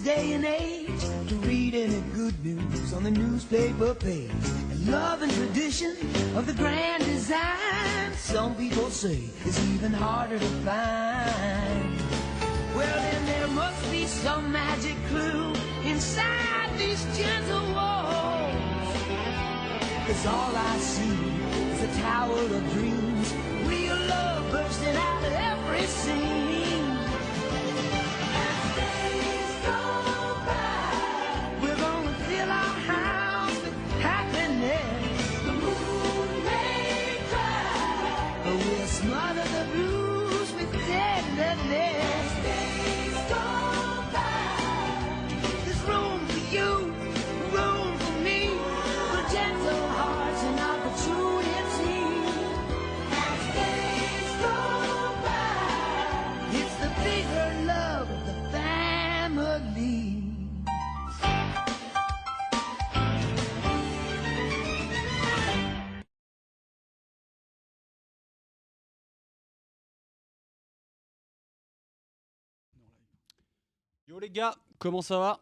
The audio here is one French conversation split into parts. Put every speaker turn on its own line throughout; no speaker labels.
day and age to read any good news on the newspaper page. And love and tradition of the grand design, some people say is even harder to find. Well, then there must be some magic clue inside these gentle walls. 'Cause all I see is a tower of dreams, real love bursting out of every scene. As days go by, we're gonna fill our house with happiness. The moon may cry, but we'll smother the blues with tenderness. As days go by, there's room for you, room for me, for gentle hearts and opportunity. As days go by, it's the bigger love of the family.
Yo les gars, comment ça va?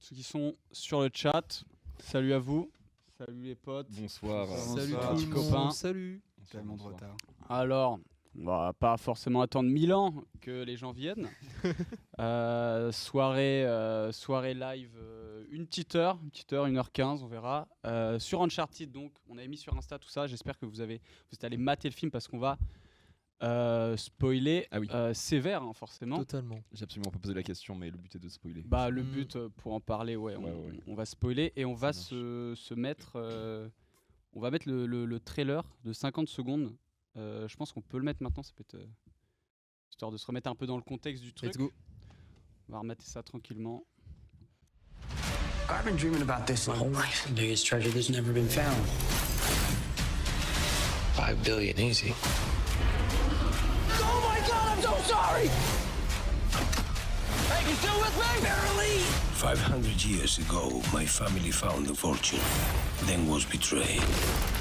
Ceux qui sont sur le chat, salut à vous. Salut les potes.
Bonsoir.
Salut
Bonsoir,
tout
petits
le monde.
copains.
Salut.
Tellement de retard.
Alors, on va pas forcément attendre 1000 ans que les gens viennent. Soirée live, une petite heure, 1h15, on verra. Sur Uncharted, donc, on avait mis sur Insta tout ça. J'espère que vous êtes allés mater le film parce qu'on va spoiler
Ah oui.
sévère, hein, forcément.
Totalement.
J'ai absolument pas posé la question, mais le but est de spoiler.
Bah, le but, pour en parler,
Ouais.
on va spoiler et on va
Ça
se mettre. On va mettre le trailer de 50 secondes. Je pense qu'on peut le mettre maintenant, ça peut être. Histoire de se remettre un peu dans le contexte du truc.
Let's go.
On va remater ça tranquillement.
I've been dreaming about this my whole life. The biggest treasure that's never been found. 5 billion, easy. Oh my God, I'm so sorry! Hey, you still with me? Barely!
500 years ago, my family found the fortune, then was betrayed.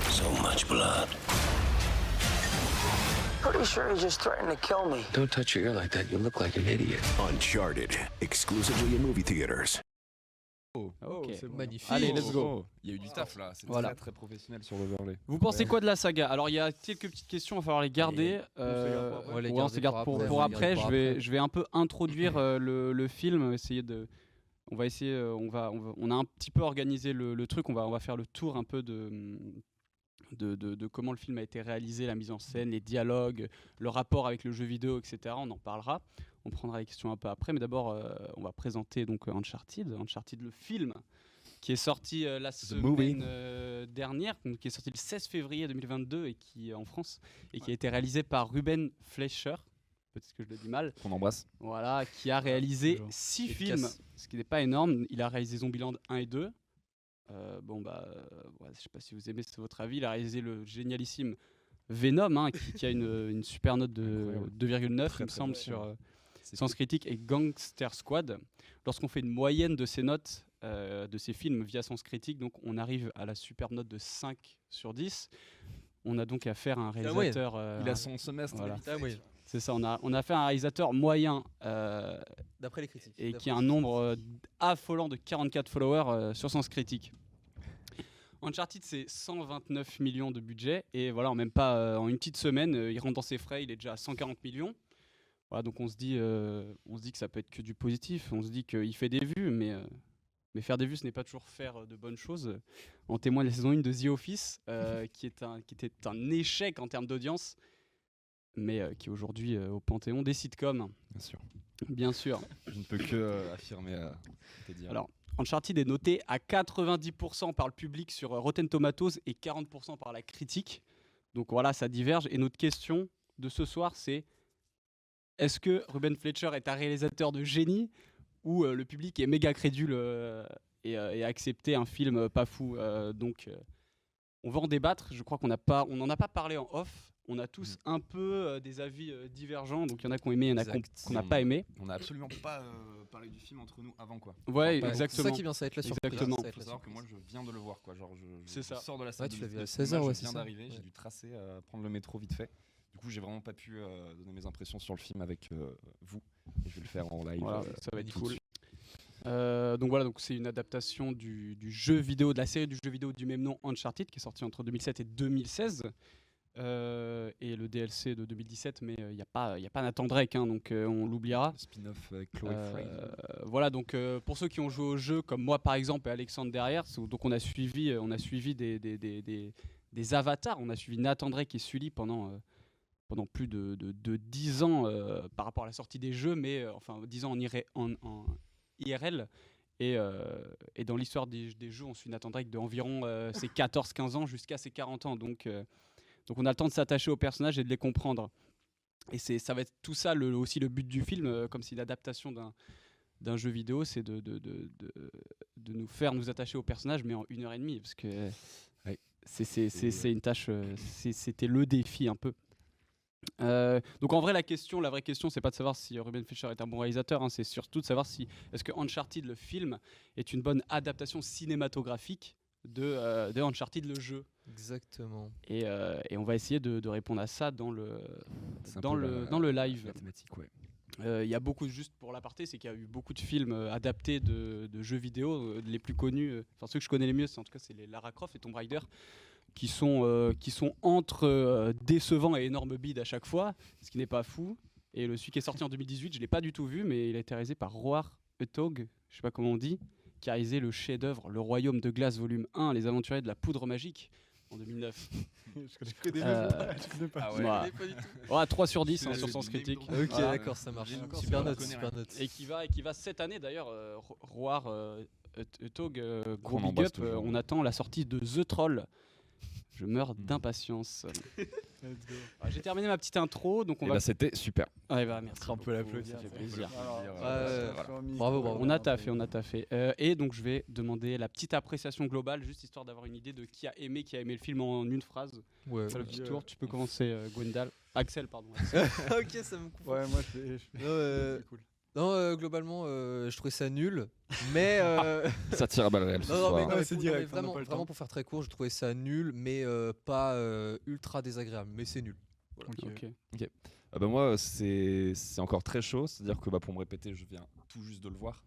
So much blood.
Pretty sure he just threatened to kill me. Don't touch your ear like that. You look like an idiot.
Uncharted, exclusively in movie theaters.
Ok.
c'est magnifique.
Allez, let's go.
Il y a eu du taf là, c'est
Voilà.
très professionnel sur l'overlay.
Vous pensez quoi de la saga? Alors, il y a quelques petites questions, il va falloir les garder. On se garde pour après. Je vais un peu introduire le film, on a un petit peu organisé le truc. On va faire le tour un peu de comment le film a été réalisé, la mise en scène, les dialogues, le rapport avec le jeu vidéo, etc. On en parlera. On prendra les questions un peu après, mais d'abord, on va présenter donc Uncharted, le film qui est sorti la semaine dernière, donc, qui est sorti le 16 février 2022 et qui en France et qui a été réalisé par Ruben Fleischer. Peut-être que je le dis mal.
On embrasse.
Voilà, qui a réalisé 6 films, ce qui n'est pas énorme. Il a réalisé Zombieland 1 et 2. Je sais pas si vous aimez, c'est votre avis. Il a réalisé le génialissime Venom, hein, qui a une super note de 2,9, il me semble, sur Sens Critique, et Gangster Squad. Lorsqu'on fait une moyenne de ces notes, de ces films via Sens Critique, donc on arrive à la superbe note de 5 sur 10. On a donc affaire à un réalisateur...
Il a son semestre.
Voilà.
d'habitude.
C'est ça, on a affaire à un réalisateur moyen
D'après les critiques.
et qui a un nombre affolant de 44 followers sur Sens Critique. Uncharted, c'est 129 millions de budget et voilà, même pas en une petite semaine, il rentre dans ses frais, il est déjà à 140 millions. Voilà, donc on se dit que ça peut être que du positif. On se dit qu'il fait des vues, mais faire des vues, ce n'est pas toujours faire de bonnes choses. En témoigne la saison 1 de The Office, qui était un échec en termes d'audience, mais qui est aujourd'hui au panthéon des sitcoms.
Bien sûr.
Bien sûr.
Je ne peux que affirmer tes dires.
Alors, Uncharted est noté à 90% par le public sur Rotten Tomatoes et 40% par la critique. Donc voilà, ça diverge. Et notre question de ce soir, c'est: est-ce que Ruben Fleischer est un réalisateur de génie ou le public est méga crédule et a accepté un film pas fou? On va en débattre. Je crois qu'on n'en a pas parlé en off. On a tous un peu des avis divergents. Donc il y en a qui ont aimé, il y en a qu'on n'a pas aimé.
On n'a absolument pas parlé du film entre nous avant quoi.
Ouais,
Enfin,
exactement.
C'est ça qui vient, ça va être la surprise.
Exactement.
Il faut savoir que moi je viens de le voir quoi. Genre
C'est ça.
je sors de la salle.
Ouais, tu l'as vu à
de
16
cinéma,
heures, ouais,
je
c'est
viens
ça.
d'arriver, j'ai dû tracer, prendre le métro vite fait. Du coup, j'ai vraiment pas pu donner mes impressions sur le film avec vous. Et je vais le faire en live.
Voilà, ça va être
tout de
cool.
suite.
Donc voilà, donc c'est une adaptation du jeu vidéo, de la série du jeu vidéo du même nom, Uncharted, qui est sorti entre 2007 et 2016. Et le DLC de 2017, mais il n'y a pas Nathan Drake, hein, donc on l'oubliera.
Spin-off avec Chloé Fraser.
Voilà, donc pour ceux qui ont joué au jeu, comme moi par exemple et Alexandre derrière, donc on a suivi des avatars, on a suivi Nathan Drake et Sully pendant plus de 10 ans par rapport à la sortie des jeux, mais enfin 10 ans en IRL. Et dans l'histoire des jeux, on suit Nathan Drake de environ ses 14-15 ans jusqu'à ses 40 ans. Donc on a le temps de s'attacher aux personnages et de les comprendre. Et ça va être tout ça aussi le but du film, comme si l'adaptation d'un jeu vidéo, c'est de nous faire nous attacher aux personnages, mais en 1h30, parce que c'est une tâche, c'était le défi un peu. Donc en vrai la vraie question c'est pas de savoir si Ruben Fleischer est un bon réalisateur, hein, c'est surtout de savoir si est-ce que Uncharted le film est une bonne adaptation cinématographique de Uncharted le jeu.
Exactement.
Et on va essayer de répondre à ça dans le live.
Mathématique, ouais.
Il y a beaucoup, juste pour l'aparté, c'est qu'il y a eu beaucoup de films adaptés de jeux vidéo, les plus connus, enfin ceux que je connais les mieux, c'est en tout cas c'est les Lara Croft et Tomb Raider, qui sont entre décevants et énorme bide à chaque fois, ce qui n'est pas fou. Et celui qui est sorti en 2018, je l'ai pas du tout vu, mais il a été réalisé par Roar Uthaug, je sais pas comment on dit, qui a réalisé le chef-d'œuvre Le Royaume de Glace volume 1, Les Aventuriers de la Poudre Magique en 2009.
Je connais pas.
Ah ouais.
Voilà.
Pas du tout.
3 sur 10 hein, sur Sens Critique.
Ok,
Voilà.
d'accord, ça marche.
D'accord,
Super
c'est
note,
bon,
super note.
Et qui va cette année d'ailleurs, Roar Uthaug, gros
Qu'on
big
embrasse
up,
toujours.
on attend la sortie de The Troll. Je meurs d'impatience. J'ai terminé ma petite intro, donc on va.
C'était super.
Ouais, bah, merci.
On peut l'applaudir.
Ça fait plaisir.
Bravo.
On a taffé. Et donc je vais demander la petite appréciation globale, juste histoire d'avoir une idée de qui a aimé le film en une phrase.
Ouais.
Le petit tour, tu peux commencer, Gwendal. Axel, pardon.
Ok, ça me coupe.
Ouais, moi je fais.
C'est
cool.
Non, globalement, je trouvais ça nul, mais
Ça tire à balles réelles ce
non, mais,
soir.
Ouais, c'est direct, on n'a
vraiment,
pas le temps.
vraiment pour faire très court, je trouvais ça nul, mais pas ultra désagréable, mais c'est nul.
Ok.
Bah moi c'est encore très chaud, c'est-à-dire que pour me répéter, je viens tout juste de le voir.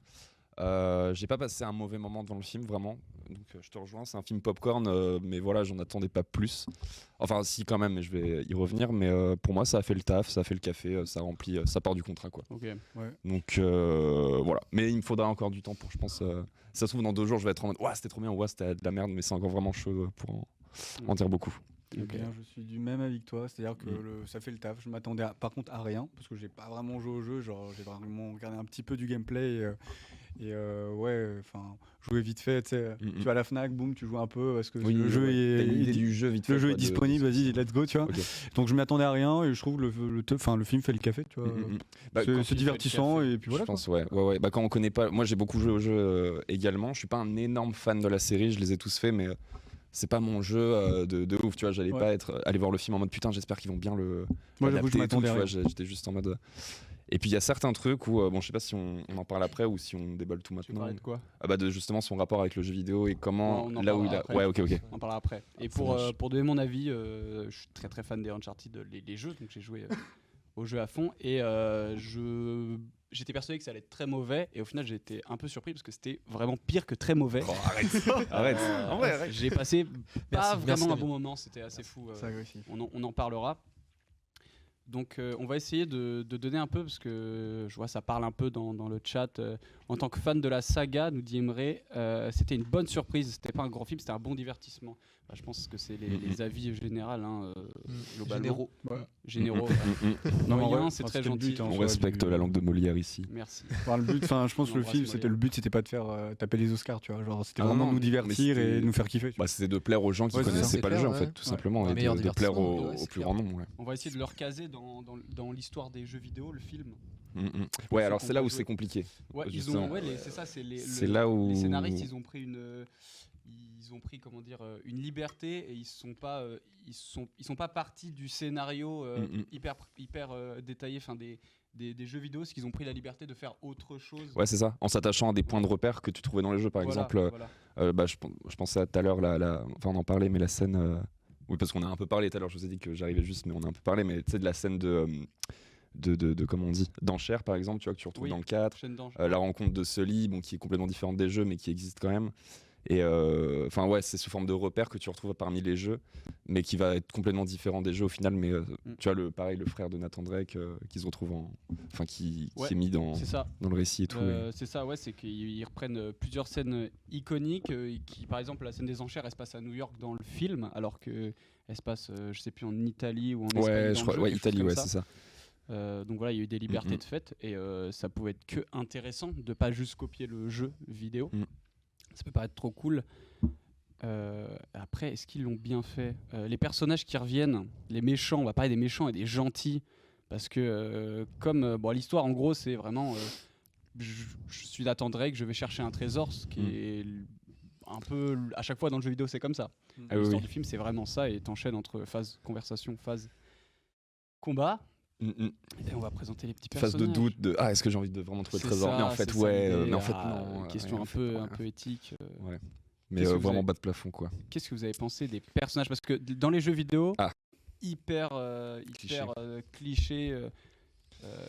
J'ai pas passé un mauvais moment devant le film, vraiment. Donc je te rejoins, c'est un film popcorn, mais voilà, j'en attendais pas plus. Enfin si quand même, mais je vais y revenir. Mais pour moi, ça a fait le taf, ça a fait le café, ça remplit, ça part du contrat quoi.
Ok.
Donc voilà. Mais il me faudra encore du temps pour, je pense. Ça se trouve dans 2 jours, je vais être en mode ouais c'était trop bien, ouais c'était de la merde, mais c'est encore vraiment chaud pour en dire beaucoup.
Eh bien, je suis du même avis que toi, c'est-à-dire que ça fait le taf. Je m'attendais par contre à rien parce que j'ai pas vraiment joué au jeu, genre j'ai vraiment regardé un petit peu du gameplay et ouais, enfin jouer vite fait, tu sais, tu vas à la Fnac, boum, tu joues un peu parce que le jeu est
du jeu vite fait.
le jeu est disponible, vas-y, let's go, tu vois.
Okay.
Donc je m'y attendais à rien et je trouve le film fait le café, tu vois. C'est divertissant et puis voilà.
Je pense ouais. Quand on connaît pas, moi j'ai beaucoup joué au jeu également. Je suis pas un énorme fan de la série, je les ai tous faits, mais c'est pas mon jeu de ouf, tu vois. J'allais pas aller voir le film en mode putain, j'espère qu'ils vont bien le.
Moi j'avoue que je m'attendais à rien.
J'étais juste en mode. Et puis il y a certains trucs où, je sais pas si on en parle après ou si on déballe tout maintenant.
Tu parlais de quoi ?
De justement son rapport avec le jeu vidéo et comment là où il a.
Après.
Ouais, ok.
On en parlera après. Et pour donner mon avis, je suis très très fan des Uncharted, les jeux, donc j'ai joué au jeu à fond et j'étais persuadé que ça allait être très mauvais et au final j'ai été un peu surpris parce que c'était vraiment pire que très mauvais.
Oh, arrête. En vrai, arrête.
J'ai passé pas
merci,
vraiment un bon moment, c'était assez fou. On en parlera. Donc on va essayer de donner un peu, parce que je vois ça parle un peu dans le chat. En tant que fan de la saga, nous dit Emre, c'était une bonne surprise. C'était pas un grand film, c'était un bon divertissement. Je pense que c'est les avis généraux,
Généraux.
Généraux.
Non,
c'est très gentil.
On respecte la langue de Molière ici.
Merci.
Le but, je pense que le film, c'était pas de faire taper les Oscars, tu vois. Genre, c'était vraiment nous divertir et nous faire kiffer.
C'était de plaire aux gens qui connaissaient pas le jeu, en fait, tout simplement, et de plaire au plus grand nombre.
On va essayer de le recaser dans l'histoire des jeux vidéo, le film.
Ouais, alors c'est là où c'est compliqué.
Ouais, c'est ça,
c'est là où
les scénaristes ils ont pris comment dire une liberté et ils sont pas partis du scénario hyper détaillé, enfin des jeux vidéo, c'est qu'ils ont pris la liberté de faire autre chose.
Ouais, c'est ça, en s'attachant à des points de repère que tu trouvais dans les jeux, par exemple. Je pensais à tout à l'heure, enfin on en parlait, mais la scène. Oui, parce qu'on a un peu parlé tout à l'heure, je vous ai dit que j'arrivais juste, mais on a un peu parlé, mais tu sais, de la scène comment on dit, d'enchères par exemple, tu vois, que tu retrouves dans le 4,
chaîne d'enchères.
la rencontre de Sully, bon, qui est complètement différente des jeux mais qui existe quand même. Et enfin ouais, c'est sous forme de repère que tu retrouves parmi les jeux, mais qui va être complètement différent des jeux au final. Mais tu vois, pareil, le frère de Nathan Drake qui se retrouve qui est mis dans le récit et tout.
C'est ça, ouais, c'est qu'ils reprennent plusieurs scènes iconiques. Qui, par exemple, la scène des enchères, elle se passe à New York dans le film, alors que elle se passe, je sais plus, en Italie ou en Espagne.
Ouais, je crois, Italie, ouais, c'est ça.
Donc voilà, il y a eu des libertés de fait et ça pouvait être que intéressant de pas juste copier le jeu vidéo. Ça peut paraître trop cool. Après, est-ce qu'ils l'ont bien fait? Les personnages qui reviennent, les méchants, on va parler des méchants et des gentils, parce que comme l'histoire en gros c'est vraiment je suis Nathan Drake, je vais chercher un trésor, ce qui est un peu à chaque fois dans le jeu vidéo c'est comme ça. L'histoire du film c'est vraiment ça et t'enchaînes entre phase conversation, phase combat. Et on va présenter les petits personnages.
Phase de doute, est-ce que j'ai envie de vraiment trouver le trésor? Mais en fait, mais en fait, non.
Question un peu éthique.
Ouais. Mais vraiment bas de plafond, quoi.
Qu'est-ce que vous avez pensé des personnages? Parce que dans les jeux vidéo, hyper cliché.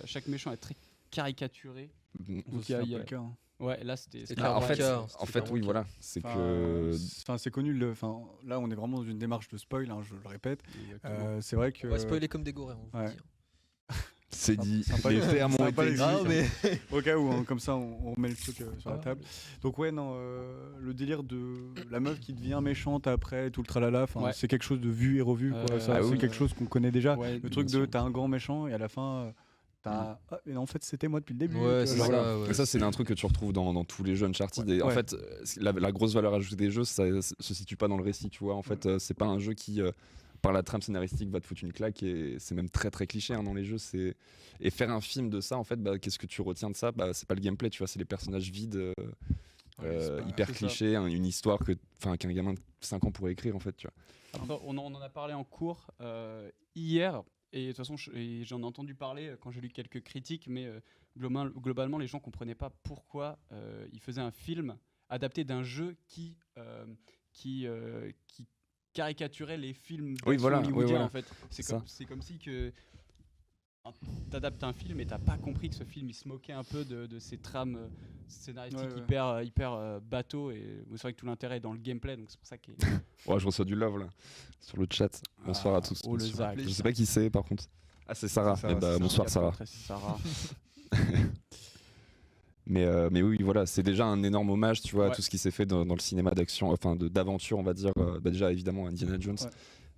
Chaque méchant est très caricaturé.
Donc il y a le cas.
Ouais, là c'était.
En fait, oui, voilà. C'est que.
Enfin, c'est connu. Là, on est vraiment dans une démarche de spoil. Je le répète. C'est vrai que.
On va spoiler comme des gorilles. On va dire.
C'est dit, les termes ont été
dit. Mais... Au cas où, comme ça, on remet le truc sur la table. Donc ouais, non, le délire de la meuf qui devient méchante après, tout le tralala, c'est quelque chose de vu et revu. Quoi. C'est quelque chose qu'on connaît déjà. Ouais, le truc de t'as un grand méchant et à la fin... mais en fait c'était moi depuis le début.
Ça c'est un truc que tu retrouves dans tous les jeux Uncharted. Et en fait, la grosse valeur ajoutée des jeux, ça se situe pas dans le récit, tu vois. En fait, c'est pas un jeu qui... par la trame scénaristique va te foutre une claque et c'est même très très cliché dans les jeux. Et faire un film de ça, en fait, qu'est-ce que tu retiens de ça? C'est pas le gameplay, tu vois, c'est les personnages vides, hyper clichés, une histoire qu'un gamin de 5 ans pourrait écrire, en fait, tu vois.
Alors, on en a parlé en cours hier et de toute façon j'en ai entendu parler quand j'ai lu quelques critiques, mais globalement les gens comprenaient pas pourquoi ils faisaient un film adapté d'un jeu qui caricaturer les films hollywoodiens en fait. C'est comme si que t'adaptes un film et t'as pas compris que ce film il se moquait un peu de ces trames scénaristiques hyper bateau, et c'est vrai que tout l'intérêt est dans le gameplay, donc c'est pour ça que
je reçois du love là sur le chat. Bonsoir à tous. Je sais pas qui c'est par contre. C'est Sarah. Bonsoir Sarah. Mais oui, voilà, c'est déjà un énorme hommage, tu vois, à tout ce qui s'est fait dans le cinéma d'action, d'aventure, on va dire. Déjà, évidemment, Indiana Jones.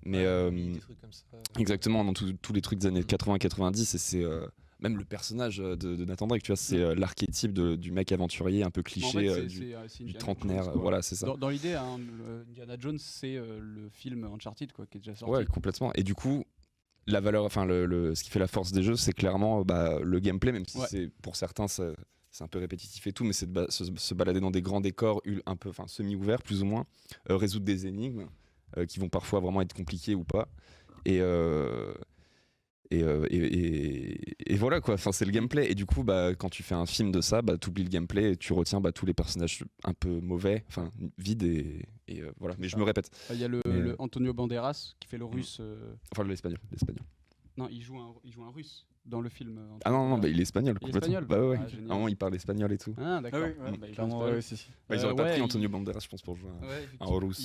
Mais
des trucs comme ça.
Exactement, dans tous les trucs des années 80-90, et c'est même le personnage de Nathan Drake, tu vois, c'est l'archétype du mec aventurier un peu cliché,
en fait, du
trentenaire. Voilà, c'est ça.
Dans l'idée, Indiana Jones, c'est le film Uncharted, quoi, qui est déjà sorti.
Ouais, complètement. Et du coup, la valeur, ce qui fait la force des jeux, c'est clairement le gameplay, même si c'est pour certains c'est un peu répétitif et tout, mais c'est de se balader dans des grands décors un peu semi-ouverts plus ou moins, résoudre des énigmes qui vont parfois vraiment être compliquées ou pas, et voilà quoi, c'est le gameplay. Et du coup quand tu fais un film de ça, t'oublies le gameplay et tu retiens tous les personnages un peu mauvais, vides, et voilà. Mais je me répète,
il y a le Antonio Banderas qui fait le russe,
l'espagnol.
Non, il joue un russe dans le film.
Non, il est espagnol complètement.
Ouais.
Il parle espagnol et tout.
Ah d'accord.
Ils auraient pas pris Antonio Banderas, je pense, pour jouer un russe.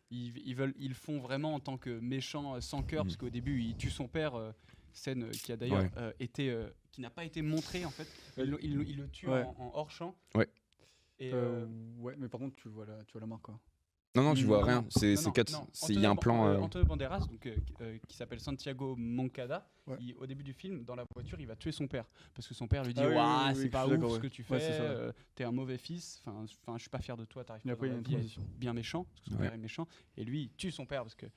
Ils font vraiment en tant que méchant sans cœur, parce qu'au début il tue son père, scène qui a d'ailleurs qui n'a pas été montrée en fait. Il le tue en hors champ.
Ouais. Mais par contre tu vois la marque quoi.
Non, tu vois rien. Il y a un plan.
Antonio Banderas, qui s'appelle Santiago Moncada, au début du film, dans la voiture, il va tuer son père. Parce que son père lui dit c'est pas ouf ce que tu fais, t'es un mauvais fils, je suis pas fier de toi, t'arrives pas dans la vie à être bien méchant, parce que son père est méchant. Et lui, il tue son père, parce que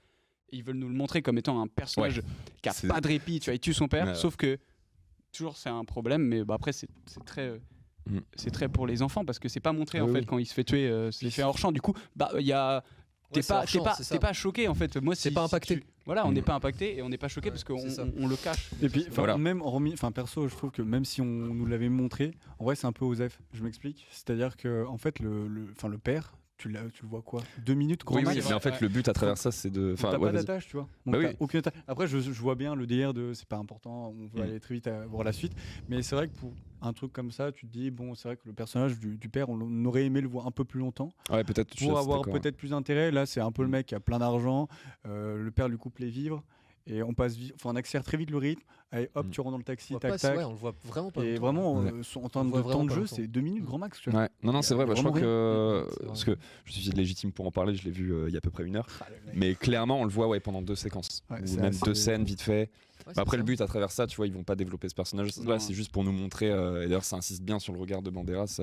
ils veulent nous le montrer comme étant un personnage qui a pas de répit, tu vois, il tue son père, sauf que toujours c'est un problème, mais après c'est très. C'est très pour les enfants parce que c'est pas montré en fait quand il se fait tuer, c'est fait hors champ. Du coup, il y a t'es pas choqué en fait. Moi,
c'est pas impacté.
On n'est pas impacté et on n'est pas choqué parce qu'on le cache.
Et puis même perso, je trouve que même si on nous l'avait montré, en vrai c'est un peu osef. Je m'explique. C'est-à-dire que en fait le père tu le vois quoi 2 minutes grand
Oui,
max.
mais en fait, le but à travers ça, c'est de.
T'as pas d'attache, tu vois. Donc,
Bah
t'as aucune attache. Après, je vois bien le délire de c'est pas important, on veut aller très vite à voir la suite. Mais c'est vrai que pour un truc comme ça, tu te dis, bon, c'est vrai que le personnage du père, on aurait aimé le voir un peu plus longtemps.
Ouais, peut-être.
Pour avoir peut-être plus d'intérêt. Là, c'est un peu le mec qui a plein d'argent, le père lui coupe les vivres. Et on accélère très vite le rythme. Allez, hop, tu rentres dans le taxi, tac, tac.
Ouais, on le voit vraiment pas.
Et vraiment, en termes de temps de jeu, c'est 2 minutes grand max. Tu vois.
Ouais. Non, c'est vrai. Je crois que
C'est
parce que je suis légitime pour en parler. Je l'ai vu il y a à peu près 1 heure. Mais clairement, on le voit pendant 2 séquences, ou même 2 scènes vite fait. Après, le but à travers ça, tu vois, ils vont pas développer ce personnage. Là, c'est juste pour nous montrer. Et d'ailleurs, ça insiste bien sur le regard de Banderas,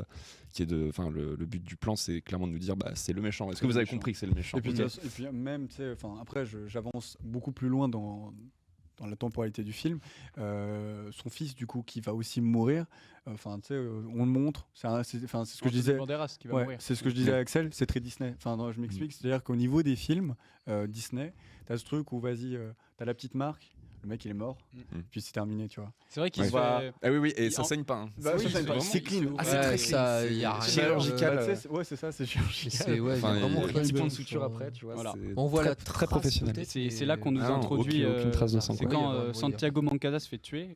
qui est le but du plan, c'est clairement de nous dire, bah, c'est le méchant. Est-ce que vous avez compris que c'est le méchant?
Et puis même, tu sais, après, j'avance beaucoup plus loin dans la temporalité du film. Son fils, du coup, qui va aussi mourir. Enfin, tu sais, on le montre. C'est ce que je disais.
Banderas qui va mourir.
C'est ce que je disais à Axel. C'est très Disney. Enfin, je m'explique. C'est-à-dire qu'au niveau des films Disney, t'as ce truc où t'as la petite marque. Le mec il est mort, puis c'est terminé, tu vois.
C'est vrai qu'il se fait...
Ah oui, et ça saigne pas. Hein.
Bah oui, c'est clean.
Ah, c'est très ça, il y a
chirurgical.
Ouais, c'est ça, c'est chirurgical.
Ouais, il y a vraiment
un petit point de suture après, tu vois.
Voilà.
On voit la
très professionnel.
C'est là qu'on nous introduit.
Aucune trace de sang.
C'est quand Santiago Moncada se fait tuer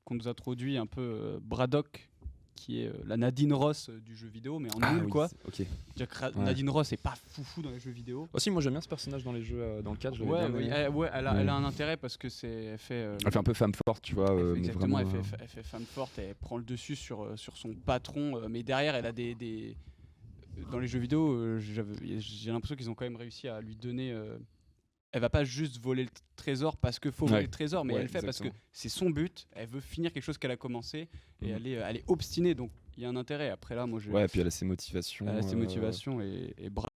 qu'on nous introduit un peu Braddock, qui est la Nadine Ross du jeu vidéo, mais en nul quoi. C'est-à-dire que Nadine Ross est pas foufou dans les jeux vidéo.
Aussi, moi j'aime bien ce personnage dans les jeux, dans le 4.
Elle a un intérêt parce que elle fait
un peu femme forte, tu vois.
Exactement, elle fait femme forte, elle prend le dessus sur son patron, mais derrière elle a des dans les jeux vidéo, j'ai l'impression qu'ils ont quand même réussi à lui donner. Elle va pas juste voler le trésor parce qu'il faut voler le trésor, mais elle le fait parce que c'est son but. Elle veut finir quelque chose qu'elle a commencé et elle est obstinée, donc il y a un intérêt. Après là, moi,
et puis elle a ses motivations.
Et bravo.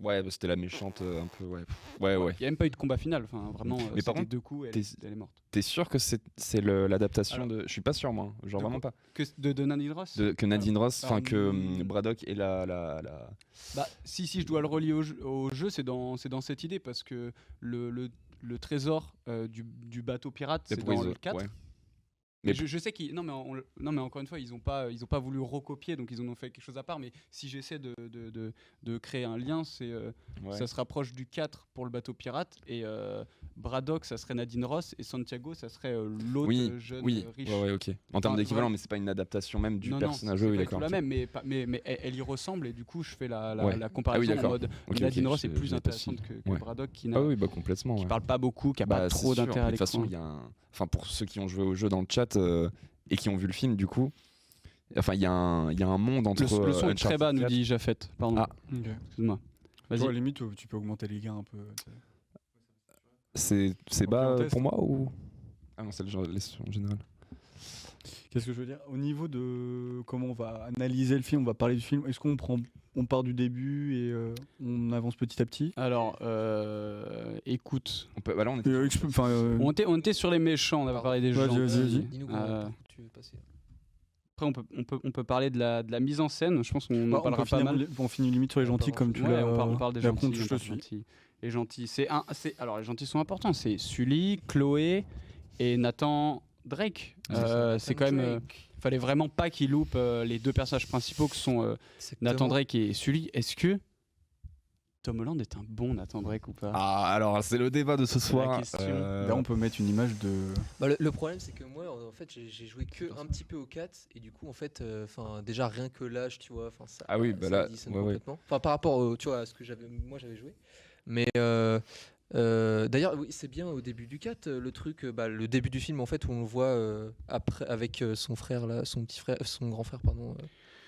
Ouais, c'était la méchante un peu. Ouais.
Il n'y a même pas eu de combat final. Enfin, vraiment,
mais par contre,
2 coups, elle est morte.
T'es sûr que c'est l'adaptation de. Je suis pas sûr, moi. Genre vraiment pas.
De Nadine Ross.
Que Nadine Ross, enfin que Braddock et la.
Bah, si je dois le relier au jeu, c'est dans cette idée parce que le trésor du bateau pirate, c'est dans le 4. Ouais. Mais je sais qu'ils non mais encore une fois ils ont pas voulu recopier, donc ils en ont fait quelque chose à part, mais si j'essaie de créer un lien, ça se rapproche du 4 pour le bateau pirate, et Braddock ça serait Nadine Ross et Santiago ça serait l'autre jeune riche.
Ok. En termes d'équivalent, mais c'est pas une adaptation même du personnage. Oui, d'accord.
C'est la même, mais elle y ressemble, et du coup je fais la comparaison en mode Nadine Ross est plus intéressante que Braddock qui
complètement.
Qui parle pas beaucoup, qui a pas trop d'intérêt à l'écran.
De toute façon, il y a enfin pour ceux qui ont joué au jeu dans le chat et qui ont vu le film, du coup, enfin il y a un monde entre.
Le son est très bas, nous dit Jafet. Pardon.
Ah,
excuse-moi.
Vas-y. Toi, à la limite, tu peux augmenter les gains un peu.
C'est bas pour moi ou? Ah non, c'est en général.
Qu'est-ce que je veux dire? Au niveau de comment on va analyser le film, on va parler du film. Est-ce qu'on part du début et on avance petit à petit?
Alors, écoute.
Là,
on était sur les méchants, on avait parlé des gens.
Vas-y.
Dis-nous tu veux passer.
Après, on peut parler de la mise en scène. Je pense qu'on en parlera pas mal.
On finit limite sur les gentils comme tu l'as.
On parle des gentils. Les gentils. Alors, les gentils sont importants. C'est Sully, Chloé et Nathan Drake. C'est quand même. Fallait vraiment pas qu'il loupe les 2 personnages principaux que sont Nathan Drake et Sully. Est-ce que Tom Holland est un bon Nathan Drake ou pas?
Ah, alors c'est le débat de ce soir.
Là, on peut mettre une image de.
Le problème, c'est que moi, en fait, j'ai joué que un petit peu au 4, et du coup, en fait, déjà rien que l'âge, tu vois, ça.
Ah oui, là,
complètement. Enfin, par rapport, tu vois, à ce que j'avais joué. Mais d'ailleurs, oui, c'est bien au début du 4, le truc, le début du film, en fait, où on le voit après avec son frère là, son grand frère, pardon.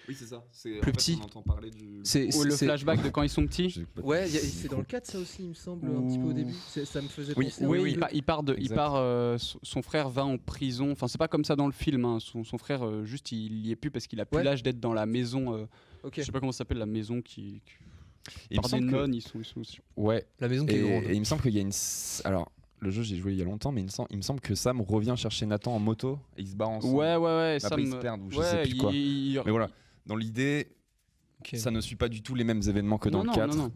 Oui, c'est ça.
Plus petit.
On entend parler du.
Le flashback de quand ils sont petits.
Ouais, c'est dans le 4 ça aussi, il me semble, un petit peu au début. Ça me faisait penser.
Oui, son frère va en prison. Enfin, c'est pas comme ça dans le film. Hein. Son frère, juste, il y est plus parce qu'il a plus l'âge d'être dans la maison. Je sais pas comment ça s'appelle, la maison qui. Par des nonnes, ils sont.
Ouais.
La maison qui est grande.
Et il me semble qu'il y a une. Alors. Le jeu, j'ai joué il y a longtemps, mais il me semble que Sam revient chercher Nathan en moto et ils se barrent ensemble.
Ouais.
Après, ils se perdent ou je sais plus quoi. Mais voilà. Dans l'idée, ça ne suit pas du tout les mêmes événements que dans le 4.
Non.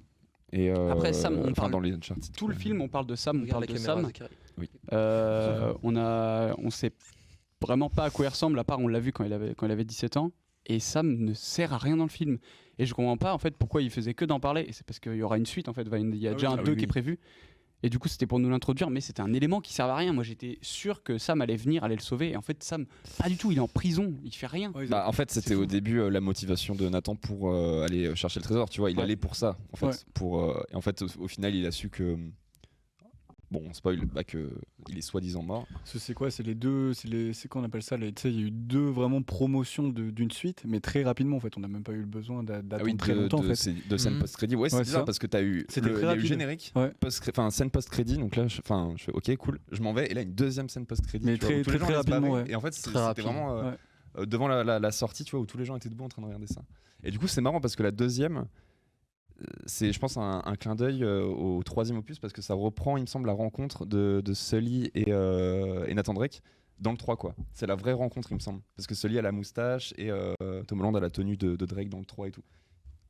Et
après, Sam, on parle
dans les Uncharted.
Tout le film, on parle de Sam, on parle de Sam.
Oui.
On sait vraiment pas à quoi il ressemble, à part on l'a vu quand il avait 17 ans. et Sam ne sert à rien dans le film. Et je comprends pas en fait pourquoi il faisait que d'en parler. Et c'est parce qu'il y aura une suite en fait. Il y a déjà un 2 qui est prévu. Et du coup, c'était pour nous l'introduire, mais c'était un élément qui servait à rien. Moi, j'étais sûr que Sam allait venir, allait le sauver. Et en fait, Sam, pas du tout. Il est en prison. Il fait rien.
En fait, c'était au début la motivation de Nathan pour aller chercher le trésor. Tu vois, il allait pour ça. En fait, et en fait, au final, il a su que. Bon, on spoil que il est soi-disant mort.
C'est quoi? C'est les deux. C'est qu'on appelle ça. Il y a eu 2 vraiment promotions d'une suite, mais très rapidement en fait. On n'a même pas eu le besoin d'attendre très longtemps. En fait.
De scène post-crédit. Ouais, c'est bizarre parce que t'as eu. Il y a eu générique, scène post-crédit. Donc là, je fais OK, cool. Je m'en vais et là une deuxième scène post-crédit.
Mais très rapidement.
Et en fait, c'était vraiment devant la sortie, tu vois, où tous les gens étaient debout en train de regarder ça. Et du coup, c'est marrant parce que la deuxième. C'est, je pense, un clin d'œil au 3e opus parce que ça reprend, il me semble, la rencontre de Sully et Nathan Drake dans le 3, quoi. C'est la vraie rencontre, il me semble. Parce que Sully a la moustache et Tom Holland a la tenue de Drake dans le 3 et tout.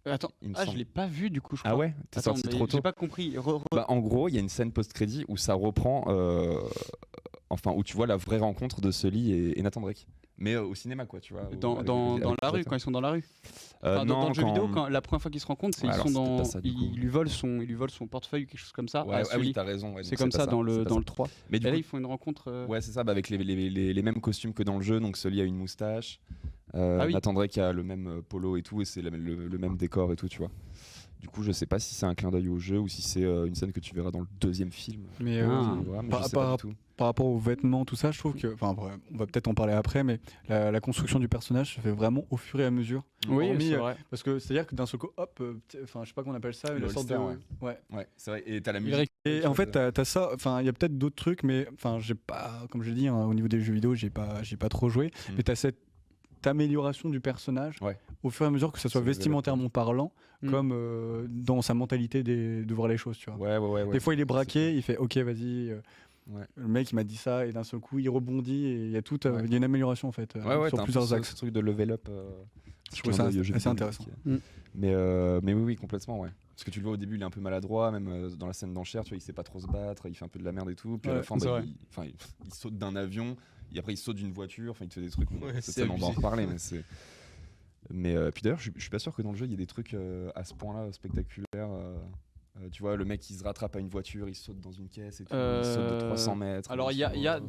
Attends, je l'ai pas vu du coup, je crois.
Ah ouais, t'es sorti trop tôt.
J'ai pas compris.
En gros, il y a une scène post-crédit où ça reprend, où tu vois la vraie rencontre de Sully et Nathan Drake. Mais au cinéma, quoi, tu vois.
Dans la rue, quand ils sont dans la rue.
Non,
dans le jeu vidéo, la première fois qu'ils se rencontrent, c'est ils lui volent son portefeuille ou quelque chose comme ça.
Oui, t'as raison.
C'est comme ça dans le 3.
Mais
là, ils font une rencontre.
Ouais, c'est ça, avec les mêmes costumes que dans le jeu. Donc, Sully a une moustache. Nathan Drake a le même polo et tout, et c'est le même décor et tout, tu vois. Du coup, je sais pas si c'est un clin d'œil au jeu ou si c'est une scène que tu verras dans le 2e film.
Mais par rapport aux vêtements, tout ça, je trouve que, on va peut-être en parler après, mais la construction du personnage se fait vraiment au fur et à mesure.
Oui, c'est vrai.
Parce que c'est-à-dire que d'un seul coup, hop, je sais pas comment on appelle ça, une sorte de.
Ouais, c'est vrai. Et t'as la musique.
Et en fait, t'as ça. Enfin, il y a peut-être d'autres trucs, mais j'ai pas, comme je l'ai dit, au niveau des jeux vidéo, j'ai pas trop joué. Mais t'as cette amélioration du personnage au fur et à mesure, que ça soit vestimentairement parlant, comme dans sa mentalité de voir les choses, tu vois.
Ouais.
Des fois, il est braqué, il fait OK, vas-y. Le mec il m'a dit ça et d'un seul coup il rebondit et il y a il y a une amélioration en fait sur plusieurs axes.
Ce truc de level up,
je trouve ça assez intéressant.
Mais oui, complètement, ouais. Parce que tu le vois au début, il est un peu maladroit, même dans la scène d'enchère, tu vois, il sait pas trop se battre, il fait un peu de la merde et tout. Puis à la fin, il saute d'un avion, et après il saute d'une voiture, il te fait des trucs. On va en reparler, mais c'est. Mais puis d'ailleurs, je suis pas sûr que dans le jeu il y ait des trucs à ce point-là spectaculaires. Tu vois, le mec il se rattrape à une voiture, il saute dans une caisse et tout, il saute de 300 mètres.
Alors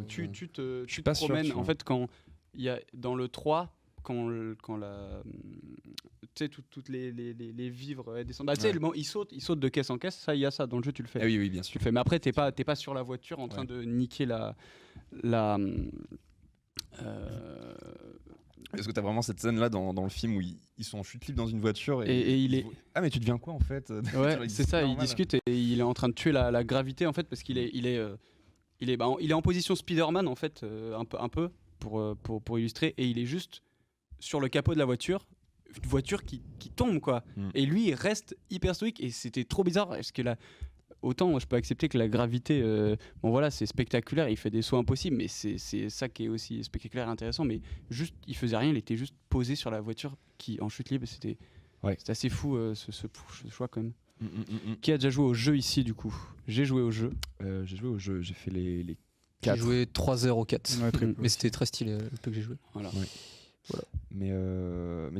tu te promènes en fait quand il y a dans le 3 quand la tu sais toutes les vivres descendent. Tu sais il saute de caisse en caisse, ça il y a ça dans le jeu, tu le fais.
Ah oui, bien sûr.
Tu le fais, mais après t'es pas sur la voiture en train de niquer la
Est-ce que t'as vraiment cette scène là dans le film où ils sont en chute libre dans une voiture
et il est
ah mais tu deviens quoi en fait?
Ouais, c'est ça, il discute et il est en train de tuer la gravité en fait parce qu'il est en position Spider-Man en fait un peu pour illustrer, et il est juste sur le capot de la voiture, une voiture qui tombe quoi. Et lui il reste hyper stoïque et c'était trop bizarre parce que autant je peux accepter que la gravité c'est spectaculaire, il fait des sauts impossibles, mais c'est ça qui est aussi spectaculaire et intéressant, mais juste il faisait rien, il était juste posé sur la voiture qui en chute libre, c'était assez fou ce choix quand même. Qui a déjà joué au jeu ici du coup? J'ai joué au jeu.
J'ai fait les
4. J'ai joué 3-0-4 mais c'était très stylé le peu que j'ai joué.
Voilà. Mais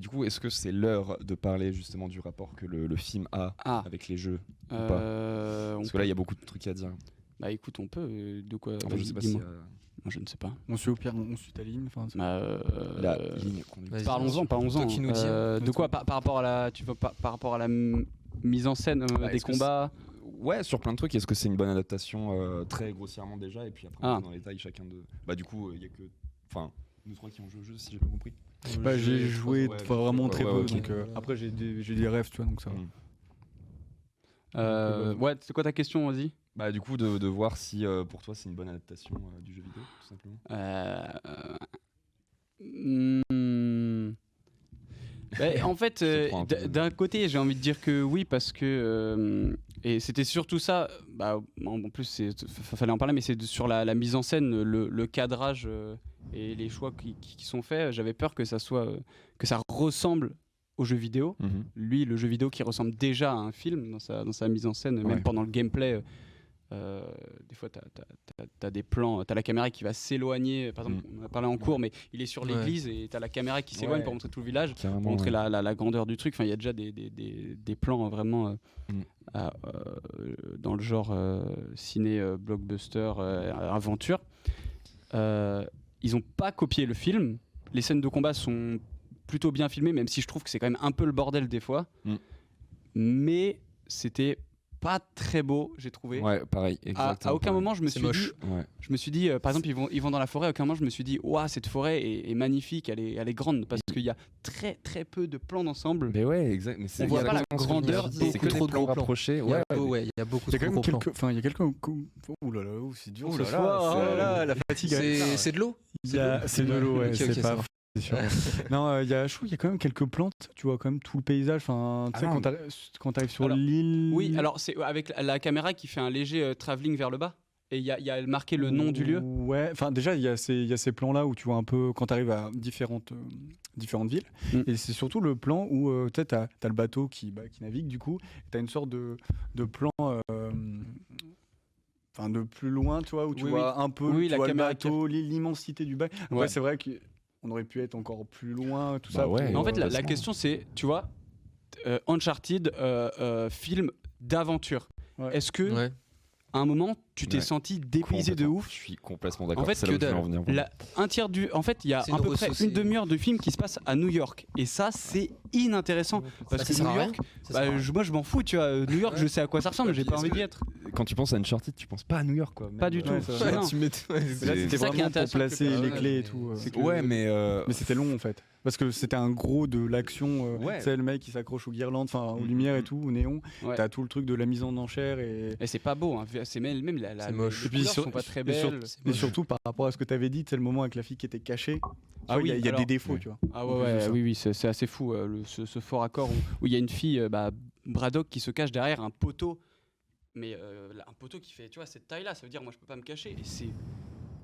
du coup, est-ce que c'est l'heure de parler justement du rapport que le film a avec les jeux ou pas? Parce que là, il y a beaucoup de trucs à dire.
Bah écoute, on peut. De quoi?
Je sais pas si.
Moi, je ne sais pas.
On suit au pire, on suit ta ligne.
La ligne qu'on
Parlons-en.
Toi qui nous dis.
De quoi par rapport à la mise en scène des combats?
Ouais, sur plein de trucs. Est-ce que c'est une bonne adaptation très grossièrement déjà, et puis après on va dans les détails chacun de. Bah du coup, il y a que. Enfin. Nous 3 qui ont joué au jeu, si j'ai bien compris.
J'ai joué vraiment très peu, donc après j'ai des rêves, tu vois, donc ça va.
Ouais, c'est quoi ta question, vas-y?
Bah du coup de voir si pour toi c'est une bonne adaptation du jeu vidéo, tout simplement.
En fait, d'un côté, j'ai envie de dire que oui, parce que et c'était surtout ça. En plus, fallait en parler, mais c'est sur la mise en scène, le cadrage et les choix qui sont faits. J'avais peur que ça ressemble au jeu vidéo. Lui, le jeu vidéo qui ressemble déjà à un film dans sa mise en scène, même pendant le gameplay. des fois, t'as des plans, t'as la caméra qui va s'éloigner. Par exemple, on a parlé en cours, mais il est sur l'église et t'as la caméra qui s'éloigne pour montrer tout le village, pour montrer la grandeur du truc. Enfin, il y a déjà des plans vraiment dans le genre ciné, blockbuster, aventure. Ils ont pas copié le film. Les scènes de combat sont plutôt bien filmées, même si je trouve que c'est quand même un peu le bordel des fois. Mais c'était pas très beau, j'ai trouvé.
Ouais, pareil, exactement.
À aucun moment je me suis dit, par exemple, ils vont dans la forêt, à aucun moment je me suis dit, ouah, cette forêt est magnifique, elle est grande, parce qu'il y a très très peu de plans d'ensemble.
Mais ouais, exact. Mais
on voit pas la grandeur,
c'est que trop de plans rapprochés.
Il y a beaucoup trop de plans.
Enfin, il y a quelques. Ouh là là, c'est dur.
Ce soir,
la fatigue.
C'est de l'eau.
C'est de l'eau, ouais. C'est pas. Non, il y a quand même quelques plantes, tu vois quand même tout le paysage. Enfin, tu sais, quand t'arrives sur l'île.
Oui, alors c'est avec la caméra qui fait un léger travelling vers le bas. Et il y a marqué le nom du lieu.
Ouais, enfin déjà il y a ces plans là où tu vois un peu quand tu arrives à différentes villes. Et c'est surtout le plan où tu sais t'as le bateau qui navigue du coup. T'as une sorte de plan. Enfin de plus loin, tu vois, où tu vois un peu tu vois le bateau, l'immensité du bac. Ouais, c'est vrai qu'on aurait pu être encore plus loin, tout ça.
Ouais,
en fait, la question c'est, tu vois, Uncharted, film d'aventure. Ouais. Est-ce que à un moment, tu t'es senti dépaysé de ouf?
Je suis complètement d'accord.
En fait, un tiers en fait, il y a à peu près une demi-heure de film qui se passe à New York. Et ça, c'est inintéressant. Parce que New York, moi, je m'en fous, tu vois. New York, je sais à quoi ça ressemble, j'ai pas envie d'y être.
Quand tu penses à Uncharted, tu penses pas à New York, quoi.
Pas du tout.
C'était vraiment pour placer les clés et tout.
Ouais, mais
c'était long, en fait. Parce que c'était un gros de l'action. C'est le mec qui s'accroche aux guirlandes, enfin aux lumières et tout, aux néons. T'as tout le truc de la mise en enchère et
c'est pas beau. C'est même
c'est moche.
Les couleurs sont pas très belles.
Et surtout par rapport à ce que tu avais dit, c'est le moment avec la fille qui était cachée. Il y a des défauts, tu vois.
Ah oui, c'est assez fou ce fort accord où il y a une fille, Braddock, qui se cache derrière un poteau, mais un poteau qui fait, tu vois, cette taille-là, ça veut dire moi je peux pas me cacher.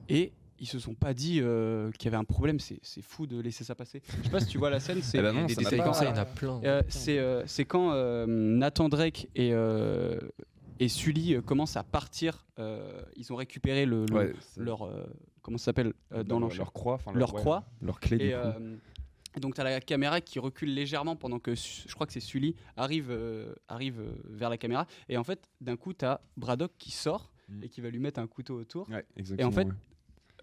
Et ils se sont pas dit qu'il y avait un problème. C'est fou de laisser ça passer. Je sais pas si tu vois la scène. C'est
des détails comme ça, il y en a plein.
C'est quand Nathan Drake et Sully commencent à partir. Ils ont récupéré leur comment ça s'appelle dans
leur croix, leur clé.
Et donc tu as la caméra qui recule légèrement pendant que je crois que c'est Sully arrive vers la caméra. Et en fait, d'un coup, tu as Braddock qui sort et qui va lui mettre un couteau autour.
Ouais,
et en fait,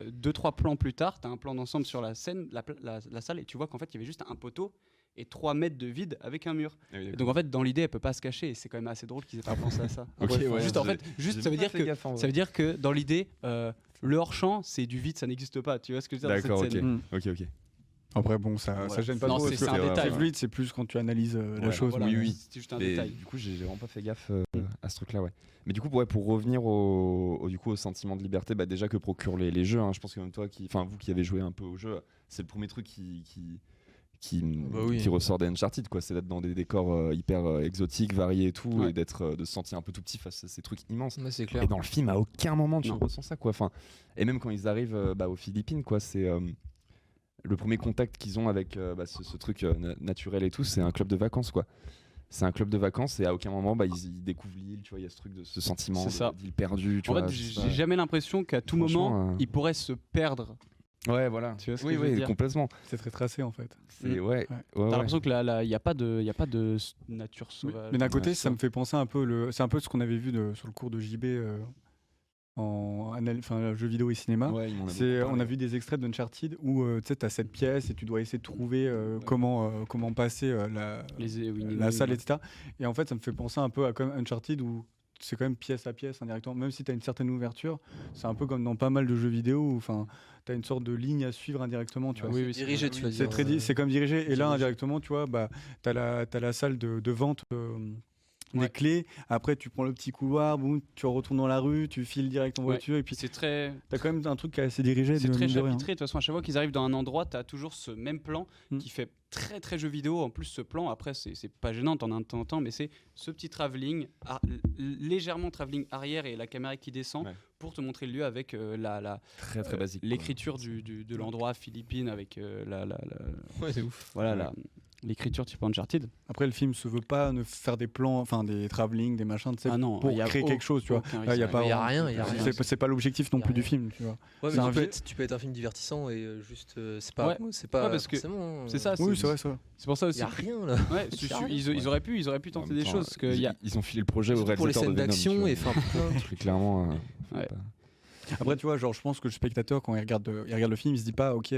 2-3 plans plus tard, tu as un plan d'ensemble sur la scène, la salle, et tu vois qu'en fait, il y avait juste un poteau et 3 mètres de vide avec un mur. Et donc en fait, dans l'idée, elle peut pas se cacher, et c'est quand même assez drôle qu'ils aient pas pensé à ça. Ça veut dire que dans l'idée, le hors-champ, c'est du vide, ça n'existe pas. Tu vois ce que je veux dire?
D'accord, ok.
Après bon, ça gêne pas trop.
C'est un détail.
Fluide, c'est plus quand tu analyses la chose.
Oui.
C'est juste un détail.
Du coup, j'ai vraiment pas fait gaffe à ce truc-là, Mais du coup, pour revenir au sentiment de liberté, déjà que procurent les jeux, je pense que même toi, vous qui avez joué un peu au jeu, c'est le premier truc qui ressort des Uncharted, quoi. C'est d'être dans des décors hyper exotiques, variés et tout, et de se sentir un peu tout petit face à ces trucs immenses.
C'est clair.
Et dans le film, à aucun moment tu ressens ça, quoi. Et même quand ils arrivent aux Philippines, quoi, c'est le premier contact qu'ils ont avec ce truc naturel et tout, c'est un club de vacances, quoi. C'est un club de vacances et à aucun moment ils découvrent l'île, tu vois, il y a ce truc ce sentiment d'île perdue.
En fait, j'ai jamais l'impression qu'à tout moment ils pourraient se perdre.
Ouais, voilà.
Tu vois ce que je veux dire ?
Complètement.
C'est très tracé en fait.
T'as
l'impression que là, il y a pas de nature sauvage.
Mais d'un côté, ça me fait penser un peu c'est un peu ce qu'on avait vu sur le cours de JB en jeux vidéo et cinéma. On a vu des extraits d'Uncharted où tu as cette pièce et tu dois essayer de trouver comment passer la salle, etc. Et en fait, ça me fait penser un peu à comme Uncharted où c'est quand même pièce à pièce indirectement, même si tu as une certaine ouverture, c'est un peu comme dans pas mal de jeux vidéo où tu as une sorte de ligne à suivre indirectement, tu vois.
Oui, dirigé, tu vas dire.
C'est comme dirigé, et là indirectement, tu vois, tu as la salle de vente des clés, après tu prends le petit couloir, tu retournes dans la rue, tu files direct en voiture, et puis t'as quand même un truc qui est assez dirigé.
C'est très chapitré, de toute façon à chaque fois qu'ils arrivent dans un endroit, t'as toujours ce même plan qui fait très très jeu vidéo. En plus ce plan, après c'est pas gênant, t'en as un temps, mais c'est ce petit travelling, légèrement travelling arrière et la caméra qui descend pour te montrer le lieu avec
très très basique,
l'écriture de l'endroit Philippines avec
c'est ouf.
Voilà, l'écriture type Uncharted.
Après, le film se veut pas ne faire des plans, enfin des travelling, des machins, tu sais, pour créer quelque chose, tu vois.
Il y a rien.
C'est pas l'objectif non plus du film, tu vois.
Ouais, mais tu peux être un film divertissant et juste c'est pas
parce que c'est ça.
Oui, c'est vrai ça.
C'est pour ça aussi.
Il y a rien là.
Ouais, ils auraient pu tenter des choses.
Ils ont filé le projet au réalisateur
pour les scènes
de Venom,
d'action et enfin plein de trucs.
Clairement.
Après, tu vois, genre, je pense que le spectateur, quand il regarde le film, il se dit pas, ok,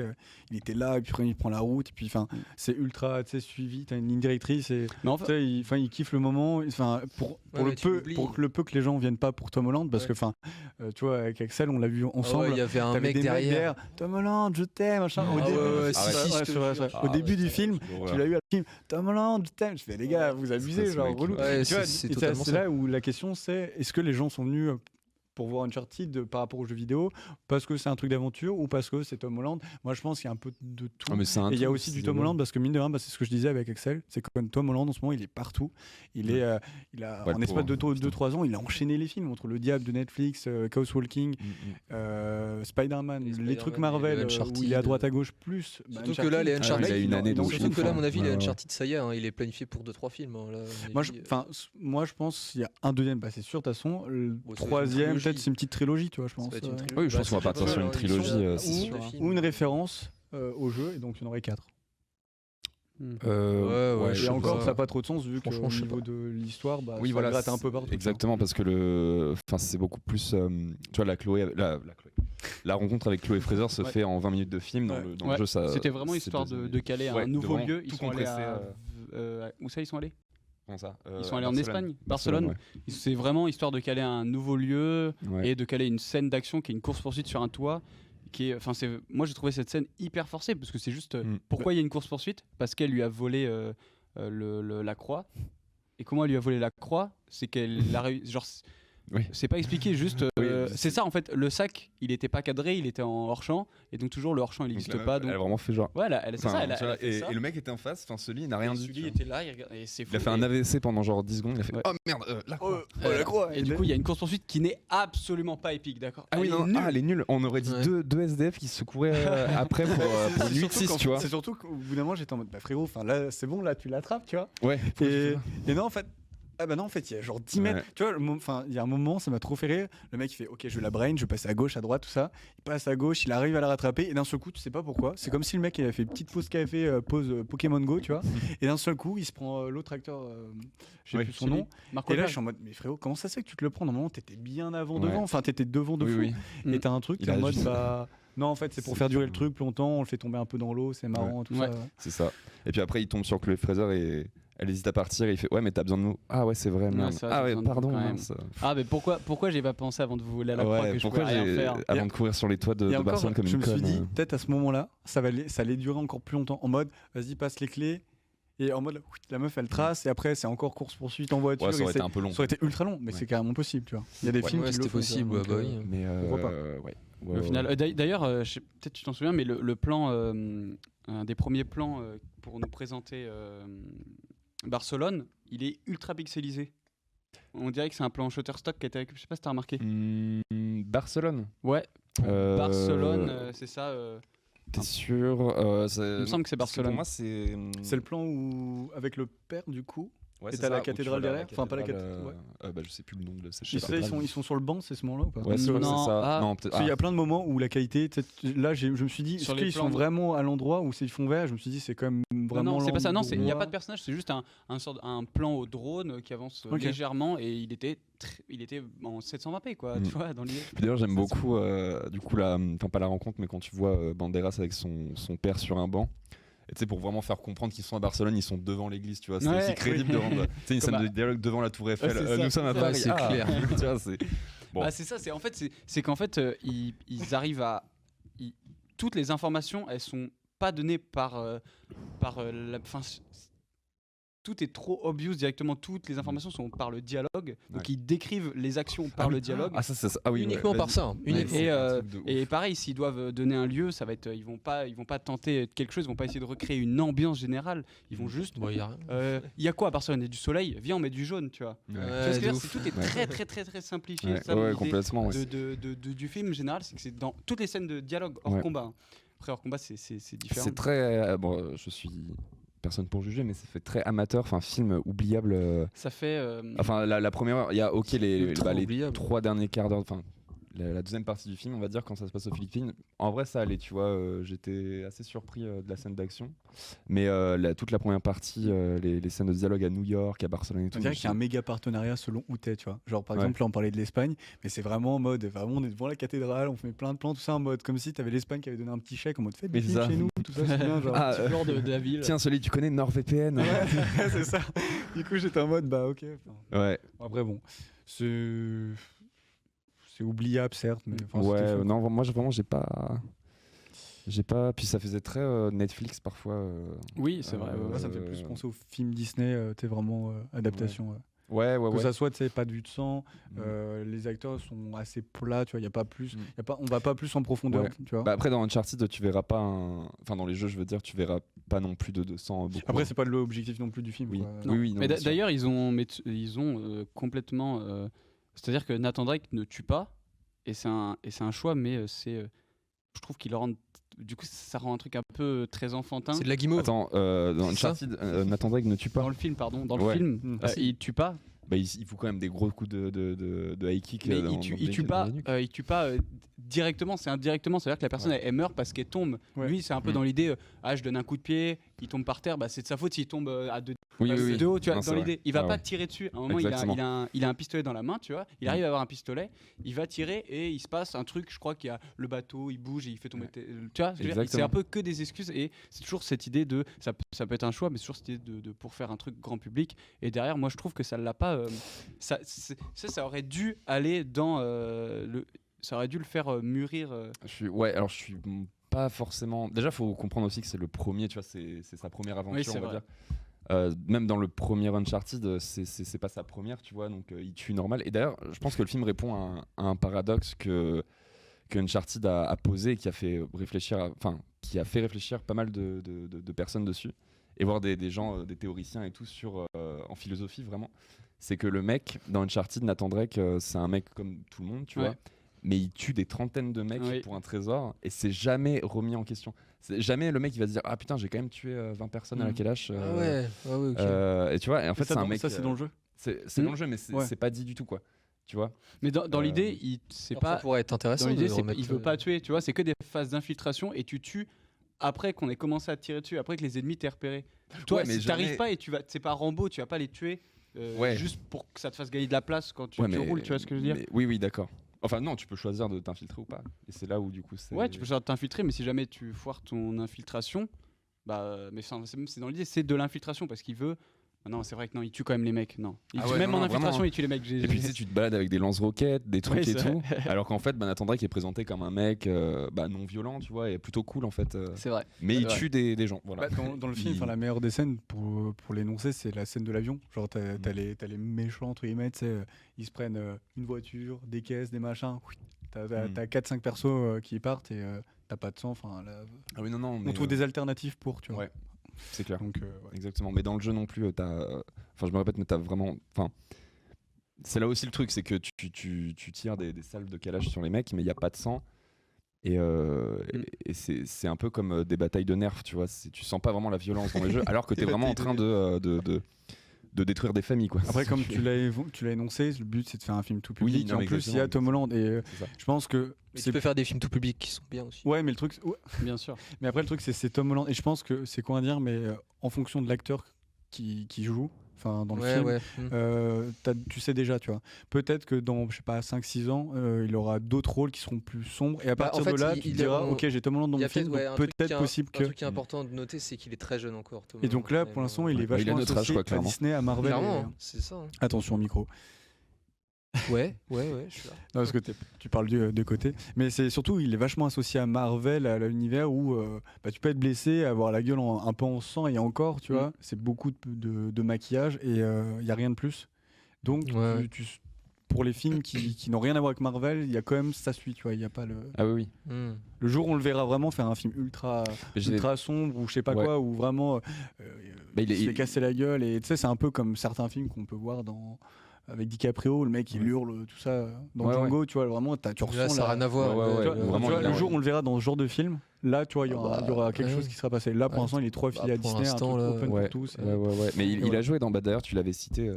il était là, et puis après, il prend la route, et puis, enfin, c'est ultra, tu sais, suivi, t'as une ligne directrice, et il kiffe le moment, enfin, pour le peu que les gens viennent pas pour Tom Holland, parce que, enfin, tu vois, avec Axel, on l'a vu ensemble.
Il y avait un mec derrière.
Tom Holland, je t'aime, machin. Au début du film, tu l'as eu à le film, Tom Holland, je t'aime. Je fais, les gars, vous abusez, genre, relou. C'est là où la question, c'est, est-ce que les gens sont venus pour voir Uncharted par rapport aux jeux vidéo, parce que c'est un truc d'aventure ou parce que c'est Tom Holland. Moi, je pense qu'il y a un peu de tout. Et il y a aussi du Tom Holland, parce que mine de rien, c'est ce que je disais avec Axel, c'est que Tom Holland, en ce moment, il est partout. Il a en espace de 2-3 ans, il a enchaîné les films entre Le Diable de Netflix, Chaos Walking, Spider-Man, les trucs Marvel, où il est à droite à gauche, plus.
Surtout que là, les Uncharted,
il a une année.
Surtout que là, à mon avis, les Uncharted, ça y est, il est planifié pour 2-3 films.
Moi, je pense qu'il y a un deuxième, c'est sûr, de toute façon. Le troisième, peut-être c'est une petite trilogie, tu vois, je pense.
Oui, je pense qu'on va partir sur une trilogie, c'est sûr.
Ou une référence au jeu, et donc il y en aurait 4.
Et
encore, ça n'a pas trop de sens vu qu'au niveau de l'histoire, ça gratte un peu partout.
Exactement, parce que c'est beaucoup plus. Tu vois, la rencontre avec Chloé Fraser se fait en 20 minutes de film. Dans le jeu,
c'était vraiment histoire de caler un nouveau lieu. Ils sont allés où ça, ils sont allés?
Ça
ils sont allés en Espagne, Barcelone. C'est vraiment histoire de caler un nouveau lieu et de caler une scène d'action qui est une course-poursuite sur un toit. Moi j'ai trouvé cette scène hyper forcée parce que c'est juste pourquoi il y a une course-poursuite? Parce qu'elle lui a volé la croix. Et comment elle lui a volé la croix? C'est qu'elle a réussi. Genre, c'est pas expliqué, juste. C'est ça en fait, le sac il était pas cadré, il était en hors-champ, et donc toujours le hors-champ il n'existe pas. Donc...
Elle a vraiment fait genre.
Ouais, c'est ça.
Et le mec était en face, Sully il n'a rien dit.
Sully était là, et c'est fou.
Il a fait un AVC pendant genre 10 secondes, il a fait oh merde, la croix.
La croix.
Et du coup il y a une course-poursuite qui n'est absolument pas épique, d'accord?
Ah oui, non, elle est nulle. On aurait dit deux SDF qui se couraient après pour une 8-6, tu vois.
C'est surtout qu'au bout d'un moment j'étais en mode frérot, là c'est bon, là tu l'attrapes, tu vois.
Ouais.
Et non, en fait. Ah bah non, en fait, il y a genre 10 mètres. Tu vois, il y a un moment, ça m'a trop fait rire. Le mec, il fait ok, je vais la brain, je vais passer à gauche, à droite, tout ça. Il passe à gauche, il arrive à la rattraper. Et d'un seul coup, tu sais pas pourquoi. C'est comme si le mec, il avait fait une petite pause café, pause Pokémon Go, tu vois. Et d'un seul coup, il se prend l'autre acteur, je sais plus son nom. Et là, je suis en mode, mais frérot, comment ça se fait que tu te le prends? Normalement, t'étais bien devant. Enfin, t'étais devant de fou. Et t'as un truc, t'es en mode, non, en fait, c'est pour faire durer le truc plus longtemps. On le fait tomber un peu dans l'eau, c'est marrant, tout ça.
C'est ça. Et puis après, il tombe sur Chloé Fraser et. Elle hésite à partir et il fait ouais mais t'as besoin de nous. Ah ouais c'est vrai. Pardon.
Mais pourquoi j'ai pas pensé avant de vous voler à la croix que je pouvais rien faire
avant de courir sur les toits de Barcelone comme une conne.
Je me suis dit peut-être à ce moment-là ça allait durer encore plus longtemps en mode vas-y passe les clés et en mode la meuf elle trace et après c'est encore course poursuite en voiture.
Ça aurait été un peu long.
Ça aurait été ultra long mais c'est carrément possible tu vois. Il y a des films qui
c'était possible
mais
pourquoi pas.
Au final d'ailleurs peut-être tu t'en souviens mais le plan un des premiers plans pour nous présenter Barcelone, il est ultra pixelisé. On dirait que c'est un plan Shutterstock qui a été récupéré. Je sais pas si t'as remarqué.
Barcelone.
Ouais. Barcelone, c'est ça.
T'es sûr
Il me semble que c'est Barcelone.
Pour moi, c'est
le plan où avec le père du coup.
Ouais,
et t'as la cathédrale derrière. Enfin pas la cathédrale.
Je sais plus le nom de cette
cathédrale. Ils sont sur le banc, c'est ce moment-là ou pas?
Ouais, c'est ça.
Non, peut-être. Il y a plein de moments où la qualité. Là, je me suis dit, est-ce qu'ils sont vraiment à l'endroit où c'est fond vert? Je me suis dit, c'est quand même vraiment.
Non, c'est pas ça. Non, il n'y a pas de personnage. C'est juste un plan au drone qui avance légèrement et il était en 720p quoi. Tu vois, dans l'idée.
D'ailleurs, j'aime beaucoup du coup pas la rencontre, mais quand tu vois Banderas avec son père sur un banc. Et tu sais, pour vraiment faire comprendre qu'ils sont à Barcelone, ils sont devant l'église, tu vois. C'est aussi crédible de rendre. Tu sais, une scène de dialogue devant la Tour Eiffel. Nous sommes à Paris.
C'est clair.
Tu vois, c'est.
Bon. C'est ça. C'est qu'en fait, ils arrivent à. Toutes les informations, elles sont pas données par la. Tout est trop obvious directement. Toutes les informations sont par le dialogue. Donc ils décrivent les actions par le dialogue.
Uniquement par ça.
Et pareil, s'ils doivent donner un lieu, ça va être. Ils vont pas tenter quelque chose. Ils vont pas essayer de recréer une ambiance générale. Ils vont juste. Il y a quoi à Barcelone? Il y a du soleil. Viens, on met du jaune, tu vois. Tu vois ce que je veux dire, tout est très très très très simplifié.
Complètement.
Du film général, c'est que c'est dans toutes les scènes de dialogue hors combat. Après hors combat, c'est différent.
C'est très. Je suis personne pour juger, mais ça fait très amateur, enfin film oubliable.
Ça fait.
Enfin la première heure, il y a les 3 derniers quarts d'heure, enfin la deuxième partie du film, on va dire, quand ça se passe aux Philippines. En vrai, ça allait, tu vois. J'étais assez surpris de la scène d'action, mais toute la première partie, les scènes de dialogue à New York, à Barcelone et tout.
On dirait qu'il y a un méga partenariat selon où t'es, tu vois. Genre par exemple là on parlait de l'Espagne, mais c'est vraiment en mode, vraiment on est devant la cathédrale, on fait plein de plans, tout ça en mode comme si t'avais l'Espagne qui avait donné un petit chèque en mode faites des films chez nous, tout ça c'est bien, genre
petit genre de la ville.
Tiens, celui tu connais, NordVPN.
Ouais, c'est ça. Du coup j'étais en mode bah ok.
Ouais.
Après bon, c'est oubliable certes, mais
ouais, non, moi vraiment j'ai pas. Puis ça faisait très Netflix parfois.
Oui, c'est vrai.
Moi ça me fait plus penser aux films Disney, t'es vraiment adaptation.
Ouais.
Que ça soit, tu sais, pas de vue de sang, les acteurs sont assez plats, tu vois, y a pas plus, on va pas plus en profondeur, tu vois.
Bah après dans Uncharted, tu verras pas enfin dans les jeux, je veux dire, tu verras pas non plus de sang beaucoup.
Après c'est pas l'objectif non plus du film.
Oui.
Quoi.
Oui, non,
mais d'ailleurs ils ont complètement c'est-à-dire que Nathan Drake ne tue pas et c'est un choix, mais je trouve qu'il le rend. Du coup, ça rend un truc un peu très enfantin.
C'est de la guimauve.
Attends, dans Uncharted, Nathan Drake ne tue pas.
Dans le film, pardon. Dans le film, il tue pas.
Bah, il faut quand même des gros coups de high kick.
Mais il tue pas directement, c'est indirectement. C'est-à-dire que la personne elle meurt parce qu'elle tombe. Lui, c'est un peu dans l'idée je donne un coup de pied, il tombe par terre, bah, c'est de sa faute s'il tombe à de haut. Tu vois, dans l'idée, il va pas tirer dessus. À un moment, il a un pistolet dans la main, tu vois. Il arrive à avoir un pistolet, il va tirer et il se passe un truc. Je crois qu'il y a le bateau, il bouge et il fait tomber. Tu vois, c'est un peu que des excuses et c'est toujours cette idée de ça peut être un choix, mais c'est toujours cette idée de pour faire un truc grand public. Et derrière, moi, je trouve que ça l'a pas. Ça aurait dû aller dans ça aurait dû le faire mûrir.
Alors je suis pas forcément. Déjà, faut comprendre aussi que c'est le premier, tu vois, c'est sa première aventure, on va dire. Même dans le premier Uncharted, c'est pas sa première, tu vois, donc il tue normal. Et d'ailleurs, je pense que le film répond à un paradoxe que Uncharted a posé et qui a fait réfléchir, pas mal de personnes dessus, et voir des gens, des théoriciens et tout en philosophie vraiment. C'est que le mec dans Uncharted, Nathan Drake, c'est un mec comme tout le monde, tu vois. Mais il tue des trentaines de mecs pour un trésor et c'est jamais remis en question. Jamais le mec il va se dire ah putain j'ai quand même tué 20 personnes à la Kalash. Et tu vois, et en fait c'est un mec.
Ça c'est dans le jeu.
C'est dans le jeu, mais c'est pas dit du tout quoi. Tu vois.
Mais dans l'idée, c'est pas.
Ça pourrait être intéressant.
Dans l'idée, il veut pas tuer. Tu vois, c'est que des phases d'infiltration et tu tues après qu'on ait commencé à tirer dessus, après que les ennemis t'aient repéré. Toi, si t'arrives pas et c'est pas Rambo, tu vas pas les tuer juste pour que ça te fasse gagner de la place quand tu roules. Tu vois ce que je veux dire?
Oui, d'accord. Enfin non, tu peux choisir de t'infiltrer ou pas. Et c'est là où du coup c'est...
Ouais, tu peux choisir de t'infiltrer, mais si jamais tu foires ton infiltration, mais c'est dans l'idée, c'est de l'infiltration parce qu'il veut... Non, c'est vrai que non, il tue quand même les mecs. Non, même en infiltration, il tue les mecs.
Et puis tu te balades avec des lance-roquettes, des trucs et tout. Alors qu'en fait, Nathan Drake est présenté comme un mec non violent, tu vois, et plutôt cool en fait.
C'est vrai.
Mais il tue des gens. Voilà.
Dans le film, la meilleure des scènes pour l'énoncer, c'est la scène de l'avion. Genre t'as les méchants entre guillemets, ils se prennent une voiture, des caisses, des machins. T'as 4-5 persos qui partent et t'as pas de sang. On trouve des alternatives pour, tu vois.
Ouais. C'est clair.
Donc,
exactement. Mais dans le jeu non plus, je me répète, mais t'as vraiment. C'est là aussi le truc, c'est que tu tires des salves de calage sur les mecs, mais il n'y a pas de sang. Et c'est un peu comme des batailles de nerfs, tu vois. Tu sens pas vraiment la violence dans les jeux, alors que t'es vraiment en train de détruire des familles, quoi.
Après, comme tu l'as énoncé, le but c'est de faire un film tout public. En plus, il y a Tom Holland et je pense que
tu peux faire des films tout publics qui sont bien aussi.
Ouais, mais le truc,
bien sûr.
Mais après, le truc c'est Tom Holland et je pense que c'est quoi à dire, mais en fonction de l'acteur qui joue. Enfin, dans le film, tu sais déjà, tu vois. Peut-être que dans, je sais pas, 5-6 ans, il aura d'autres rôles qui seront plus sombres. Et à partir de là, tu diras, ok, j'ai Tom Holland dans mon film, peut-être possible que.
Un truc qui est important de noter, c'est qu'il est très jeune encore.
Et donc là, pour l'instant, il est vachement associé à Disney, à Marvel.
Clairement, c'est ça.
Attention au micro.
Ouais, je suis là.
Non, parce que tu parles de côté. Mais c'est surtout, il est vachement associé à Marvel, à l'univers où tu peux être blessé, avoir la gueule un peu en sang et encore, tu vois. C'est beaucoup de maquillage et il n'y a rien de plus. Donc, pour les films qui n'ont rien à voir avec Marvel, il y a quand même sa suite, tu vois. Il n'y a pas le.
Ah oui.
Le jour où on le verra vraiment faire un film ultra sombre ou je sais pas quoi, où vraiment il s'est cassé la gueule. Et tu sais, c'est un peu comme certains films qu'on peut voir dans. avec DiCaprio, le mec il hurle tout ça dans Django, tu vois, vraiment tu ressens.
Là, ça n'a rien à voir.
Vraiment, le jour où on le verra dans ce genre de film, là tu vois, il y aura quelque chose qui sera passé. Là pour l'instant, il est trop affilié à Disney, un truc open pour tous.
Mais il a joué dans, d'ailleurs, tu l'avais cité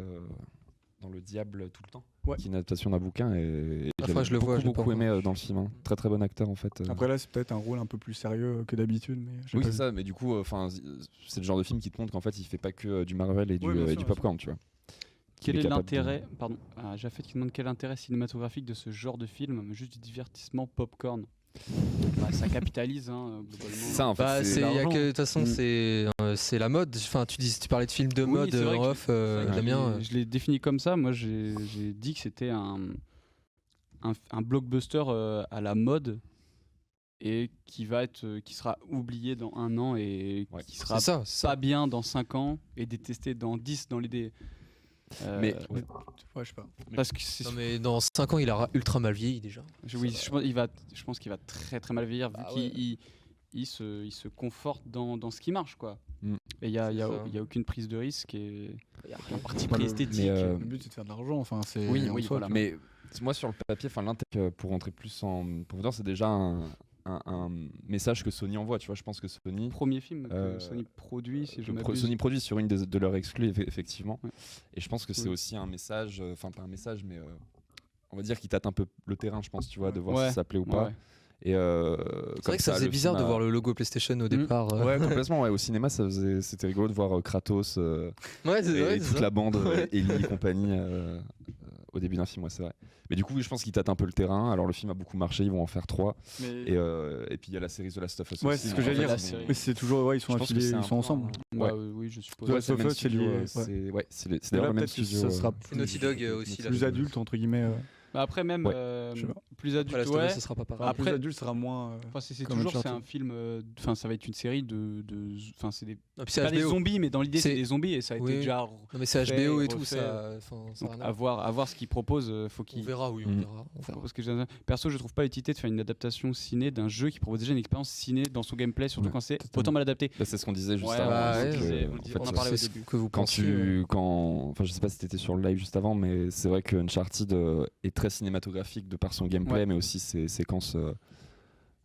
dans Le Diable tout le temps, qui est une adaptation d'un bouquin, et j'ai beaucoup aimé dans le film. Hein. Très très bon acteur en fait.
Après là, c'est peut-être un rôle un peu plus sérieux que d'habitude, mais
oui, c'est ça. Mais du coup, c'est le genre de film qui te montre qu'en fait, il fait pas que du Marvel et du popcorn, tu vois.
Quel est l'intérêt, Jafet qui demande quel est l'intérêt cinématographique de ce genre de film, juste du divertissement popcorn. Ça capitalise globalement.
Ça, en fait,
de toute façon, c'est la mode. Enfin, tu parlais de films de mode en off, Damien.
Je l'ai défini comme ça. Moi, j'ai dit que c'était un blockbuster à la mode et qui sera oublié dans 1 an et qui sera pas bien dans 5 ans et détesté dans 10 dans l'idée.
Mais je sais pas.
Parce que mais dans 5 ans, il aura ultra mal vieilli déjà.
Je pense qu'il va très très mal vieillir vu qu'il se conforte dans ce qui marche, quoi. Et il y a aucune prise de risque et il y a un parti pris esthétique.
Le but c'est de faire de l'argent, enfin c'est
voilà.
Mais moi sur le papier, l'intérêt pour rentrer plus en profondeur, c'est déjà un message que Sony envoie, tu vois. Je pense que Sony,
premier film que Sony produit, si je m'abuse.
Sony produit sur une de leurs exclus, effectivement. Et je pense que c'est aussi un message, pas un message, mais on va dire qu'il tâte un peu le terrain, je pense, tu vois, de voir si ça plaît ou pas. Et
c'est vrai que ça faisait bizarre de voir le logo PlayStation au départ.
Ouais, complètement. Au cinéma, c'était rigolo de voir Kratos et toute la bande, Ellie et compagnie au début d'un film, c'est vrai. Mais du coup, je pense qu'ils tâtent un peu le terrain. Alors le film a beaucoup marché, ils vont en faire 3. Et puis il y a la série The Last of Us.
Ouais, c'est ce que j'allais dire. Mais c'est toujours, ils sont affiliés, ils sont ensemble.
Oui, je suppose.
The Last of Us,
c'est d'ailleurs le même studio.
C'est Naughty Dog aussi.
Plus adulte entre guillemets.
Après même plus adulte,
ça sera pas pareil.
Après plus adulte sera moins.
C'est un film. Ça va être une série de. C'est des.
C'est
pas des zombies, mais dans l'idée c'est des zombies et ça a été déjà.
Non mais c'est HBO et tout ça.
Donc à voir ce qu'ils proposent. Faut qu'ils.
On verra.
Parce que perso, je trouve pas utilité de faire une adaptation ciné d'un jeu qui propose déjà une expérience ciné dans son gameplay, surtout quand c'est autant mal adapté.
C'est ce qu'on disait juste avant.
On en parlait au début.
Je sais pas si t'étais sur le live juste avant, mais c'est vrai que Uncharted est très cinématographique de par son gameplay, mais aussi ses séquences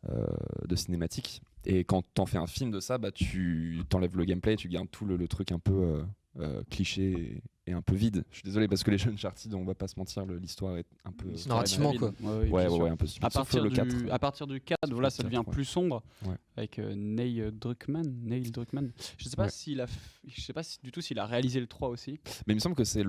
de cinématiques. Et quand t'en fais un film de ça, tu t'enlèves le gameplay et tu gardes tout le truc un peu cliché et un peu vide. Je suis désolé parce que les jeux Uncharted, on va pas se mentir, l'histoire est un peu
narrativement quoi.
Ouais, un peu stupide.
À partir du 4, voilà, ça devient plus sombre avec Neil Druckmann. Je sais pas s'il a réalisé le 3 aussi.
Mais il me semble que c'est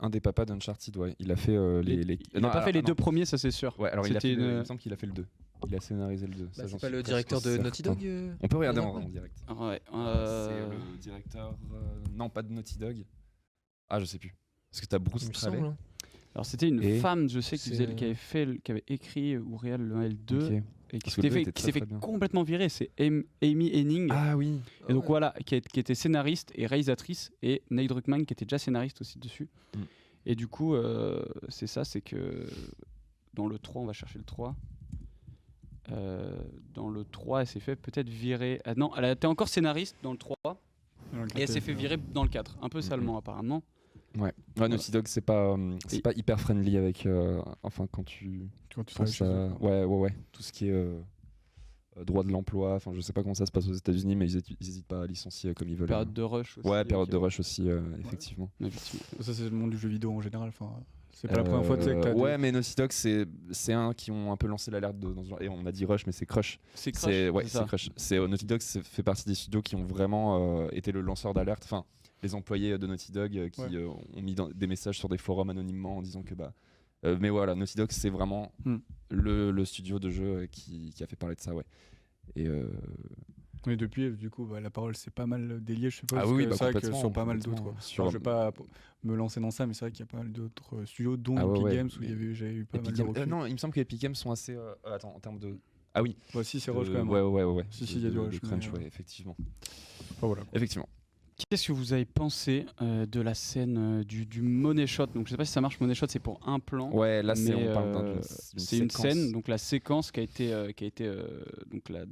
un des papas d'Uncharted, il a fait
il n'a pas fait les 2 premiers, ça c'est sûr.
Ouais, alors il me semble qu'il a fait le 2. Il a scénarisé le 2.
C'est pas le directeur de Naughty Dog
On peut regarder en direct.
Ouais.
C'est le directeur non, pas de Naughty Dog. Ah, je sais plus. Parce que t'as Bruce Straley.
Alors c'était une femme, je sais, qui avait écrit ou réel le 1 et le 2 et qui s'est fait complètement virer. C'est Amy Hennig.
Ah oui.
Et donc voilà, qui était scénariste et réalisatrice, et Neil Druckmann qui était déjà scénariste aussi dessus. Et du coup, c'est que dans le 3, on va chercher le 3. Dans le 3, elle s'est fait peut-être virer. Non, elle était encore scénariste dans le 3 et elle s'est fait virer dans le 4, un peu salement apparemment.
Ouais, Naughty Dog c'est pas hyper friendly avec quand tu penses à tout ce qui est droit de l'emploi, je sais pas comment ça se passe aux États-Unis, mais ils hésitent pas à licencier comme ils veulent.
Période de rush aussi.
Ouais, période de rush aussi, effectivement.
Ça c'est le monde du jeu vidéo en général, c'est pas la première fois que t'as
ouais, mais Naughty Dog c'est un qui ont un peu lancé l'alerte dans ce genre. Et on a dit Rush, mais c'est Crush.
C'est
Crush. Naughty Dog fait partie des studios qui ont vraiment été le lanceur d'alerte. Enfin, les employés de Naughty Dog qui ont mis des messages sur des forums anonymement en disant que mais voilà, Naughty Dog c'est vraiment le studio de jeu qui a fait parler de ça,
Et depuis, du coup, la parole c'est pas mal délié, je sais pas.
Ah oui,
c'est vrai que sur pas mal d'autres. Je vais pas me lancer dans ça, mais c'est vrai qu'il y a pas mal d'autres studios, dont Epic Games, où j'avais eu pas mal de recul.
Non, il me semble que Epic Games sont assez. Attends, en termes de. Ah oui.
Si, c'est Rush quand même.
Ouais.
Si, il y a du Rush.
Crunch, effectivement.
Voilà.
Effectivement.
Qu'est-ce que vous avez pensé de la scène du money shot? Donc je sais pas si ça marche. Money shot, c'est pour un plan.
Ouais, là on parle
c'est une scène, donc la séquence qui a été donc la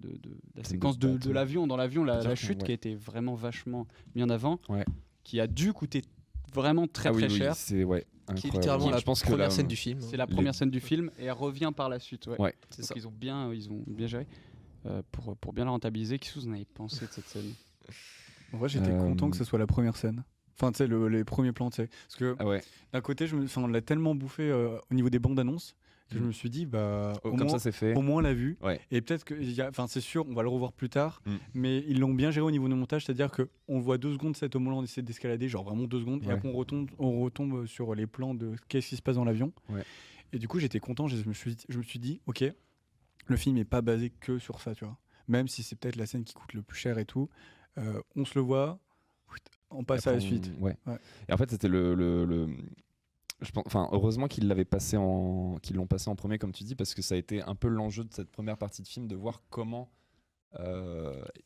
séquence de l'avion, dans l'avion, la chute qui a été vraiment vachement mis en avant, qui a dû coûter vraiment très cher.
Qui est littéralement la première scène du film.
C'est la première scène du film et elle revient par la suite.
Ouais.
C'est ça. Ils ont bien géré pour bien la rentabiliser. Qu'est-ce que vous en avez pensé de cette scène?
En vrai, j'étais content que ce soit la première scène. Enfin, tu sais, les premiers plans, tu sais. Parce que d'un côté, on l'a tellement bouffé au niveau des bandes annonces que je me suis dit, au moins on l'a vu.
Ouais.
Et peut-être que, c'est sûr, on va le revoir plus tard, mais ils l'ont bien géré au niveau du montage, c'est-à-dire qu'on voit 2 secondes Tom Holland essayer d'escalader, genre vraiment 2 secondes, et après on retombe sur les plans de qu'est-ce qui se passe dans l'avion. Ouais. Et du coup, j'étais content, je me suis dit, ok, le film n'est pas basé que sur ça, tu vois. Même si c'est peut-être la scène qui coûte le plus cher et tout, on se le voit, on passe à la suite.
Ouais. Et en fait, c'était je pense, heureusement qu'ils l'ont passé en premier, comme tu dis, parce que ça a été un peu l'enjeu de cette première partie de film, de voir comment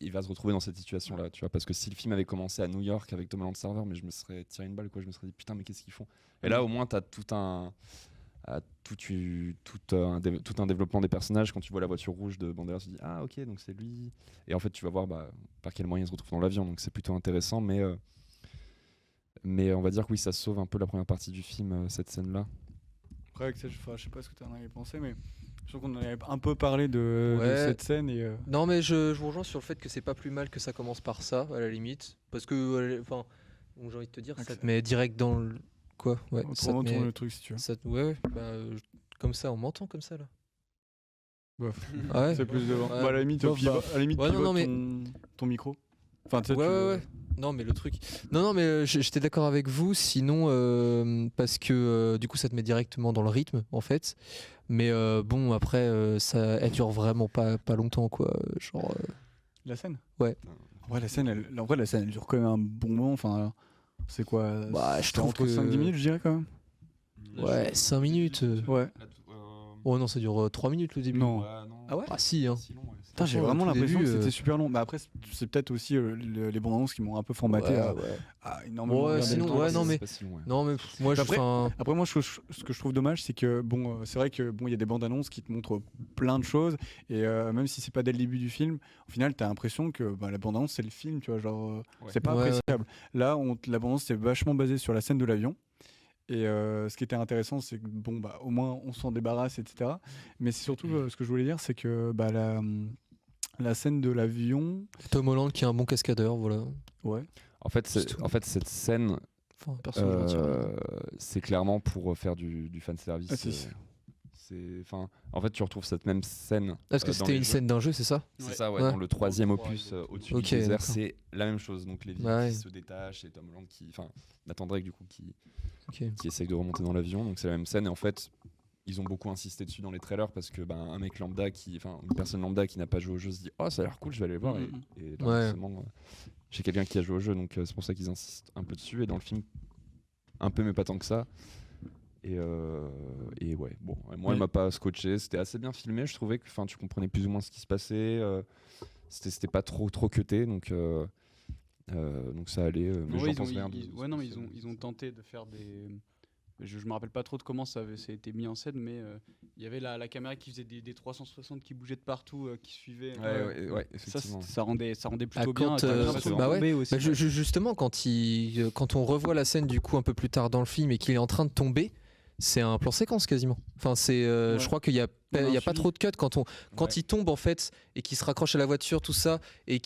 il va se retrouver dans cette situation-là, tu vois. Parce que si le film avait commencé à New York avec Tom Holland Server, mais je me serais tiré une balle, quoi. Je me serais dit putain, mais qu'est-ce qu'ils font? Et là, au moins, t'as tout un développement des personnages. Quand tu vois la voiture rouge de Banderas, tu te dis ah ok, donc c'est lui. Et en fait, tu vas voir par quel moyen il se retrouve dans l'avion, donc c'est plutôt intéressant, mais on va dire que oui, ça sauve un peu la première partie du film, cette scène-là.
Après, je sais pas ce que tu en avais pensé, mais je trouve qu'on en avait un peu parlé de cette scène.
Non, mais je vous rejoins sur le fait que c'est pas plus mal que ça commence par ça, à la limite. Parce que, j'ai envie de te dire, ça te met direct dans le. Quoi? Ouais,
ça te met le truc si tu veux.
Comme ça, on m'entend comme ça là.
Bof.
Ah ouais.
C'est plus devant. À la limite, ton micro. Enfin,
ouais. Non, mais le truc. Non, mais j'étais d'accord avec vous. Sinon, parce que du coup, ça te met directement dans le rythme, en fait. Mais bon, après, elle dure vraiment pas longtemps, quoi. Genre.
La scène.
Ouais.
En vrai, la scène, elle dure quand même un bon moment. Enfin, c'est quoi?
Je trouve
entre 5-10 minutes, je dirais quand même.
Ouais, 5 minutes.
Ouais.
Oh non, ça dure 3 minutes le début.
Non.
Ah ouais? Ah si, hein.
Putain, j'ai vraiment l'impression que c'était super long. Mais après, c'est peut-être aussi les bandes annonces qui m'ont un peu formaté à énormément.
Ouais, sinon, non mais moi,
après moi, ce que je trouve dommage, c'est que c'est vrai que il y a des bandes annonces qui te montrent plein de choses, et même si c'est pas dès le début du film, au final, t'as l'impression que la bande annonce c'est le film, tu vois, genre c'est pas appréciable. Là, la bande annonce c'est vachement basée sur la scène de l'avion. Et ce qui était intéressant, c'est que au moins on s'en débarrasse, etc. Mais c'est surtout ce que je voulais dire, c'est que la scène de l'avion.
Tom Holland qui est un bon cascadeur, voilà.
Ouais.
En fait, cette scène, c'est clairement pour faire du fan service. En fait, tu retrouves cette même scène.
Parce que c'était une scène d'un jeu, c'est ça?
C'est ça, ouais. Dans le 3e opus, au-dessus du désert, c'est la même chose. Donc les villes qui se détachent et Tom Holland Nathan Drake du coup qui essaye de remonter dans l'avion. Donc c'est la même scène, et en fait, ils ont beaucoup insisté dessus dans les trailers parce que un mec lambda une personne lambda qui n'a pas joué au jeu se dit oh ça a l'air cool, je vais aller voir. Et forcément, j'ai quelqu'un qui a joué au jeu, donc c'est pour ça qu'ils insistent un peu dessus. Et dans le film, un peu, mais pas tant que ça. Et ouais, bon, moi, elle m'a pas scotché. C'était assez bien filmé, je trouvais que tu comprenais plus ou moins ce qui se passait. C'était pas trop cuté, donc ça allait. Mais j'en pense rien.
Ils ont tenté de faire des. Je me rappelle pas trop de comment ça a été mis en scène, mais il y avait la caméra qui faisait des 360 qui bougeaient de partout, qui suivaient.
Ouais, effectivement.
Ça rendait plutôt bien.
Justement, quand on revoit la scène du coup un peu plus tard dans le film et qu'il est en train de tomber, c'est un plan séquence quasiment. Enfin, je crois qu'il y a pas trop de cut quand il tombe en fait et qu'il se raccroche à la voiture, tout ça, et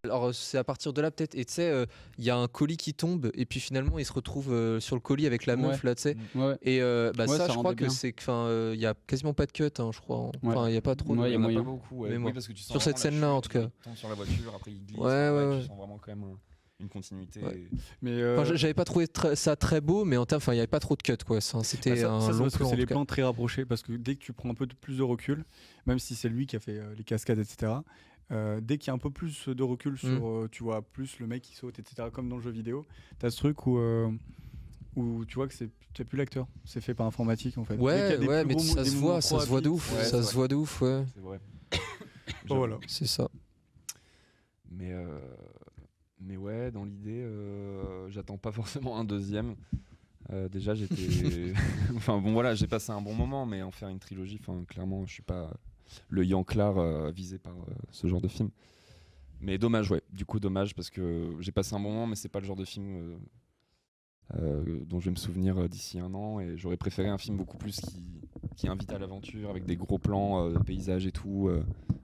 alors c'est à partir de là peut-être. Et tu sais, il y a un colis qui tombe et puis finalement il se retrouve sur le colis avec la meuf là, tu sais. Et ça, je crois que c'est il y a quasiment pas de cut, hein, je crois. Enfin, il y a pas trop.
Il y en a pas beaucoup. Oui, parce que tu sens
sur cette scène-là, en tout cas.
Il tombe sur la voiture, après il glisse. Tu sens vraiment quand même une continuité.
Mais
j'avais pas trouvé ça très beau, mais il y avait pas trop de cut, quoi. C'était un long plan.
C'est les plans très rapprochés, parce que dès que tu prends un peu plus de recul, même si c'est lui qui a fait les cascades, etc. Dès qu'il y a un peu plus de recul sur, tu vois plus le mec qui saute, etc. Comme dans le jeu vidéo, t'as ce truc où tu vois que c'est plus l'acteur, c'est fait par informatique en fait.
Ouais, mais ça se voit de ouf, ça se voit de ouf, ouais.
C'est vrai.
Voilà,
c'est ça.
Mais ouais, dans l'idée, j'attends pas forcément un deuxième. Déjà, j'étais. J'ai passé un bon moment, mais en faire une trilogie, clairement, je suis pas le Yanklar visé par ce genre de film. Mais dommage, ouais. Du coup, dommage parce que j'ai passé un bon moment, mais c'est pas le genre de film dont je vais me souvenir d'ici un an. Et j'aurais préféré un film beaucoup plus qui invite à l'aventure avec des gros plans de paysages et tout.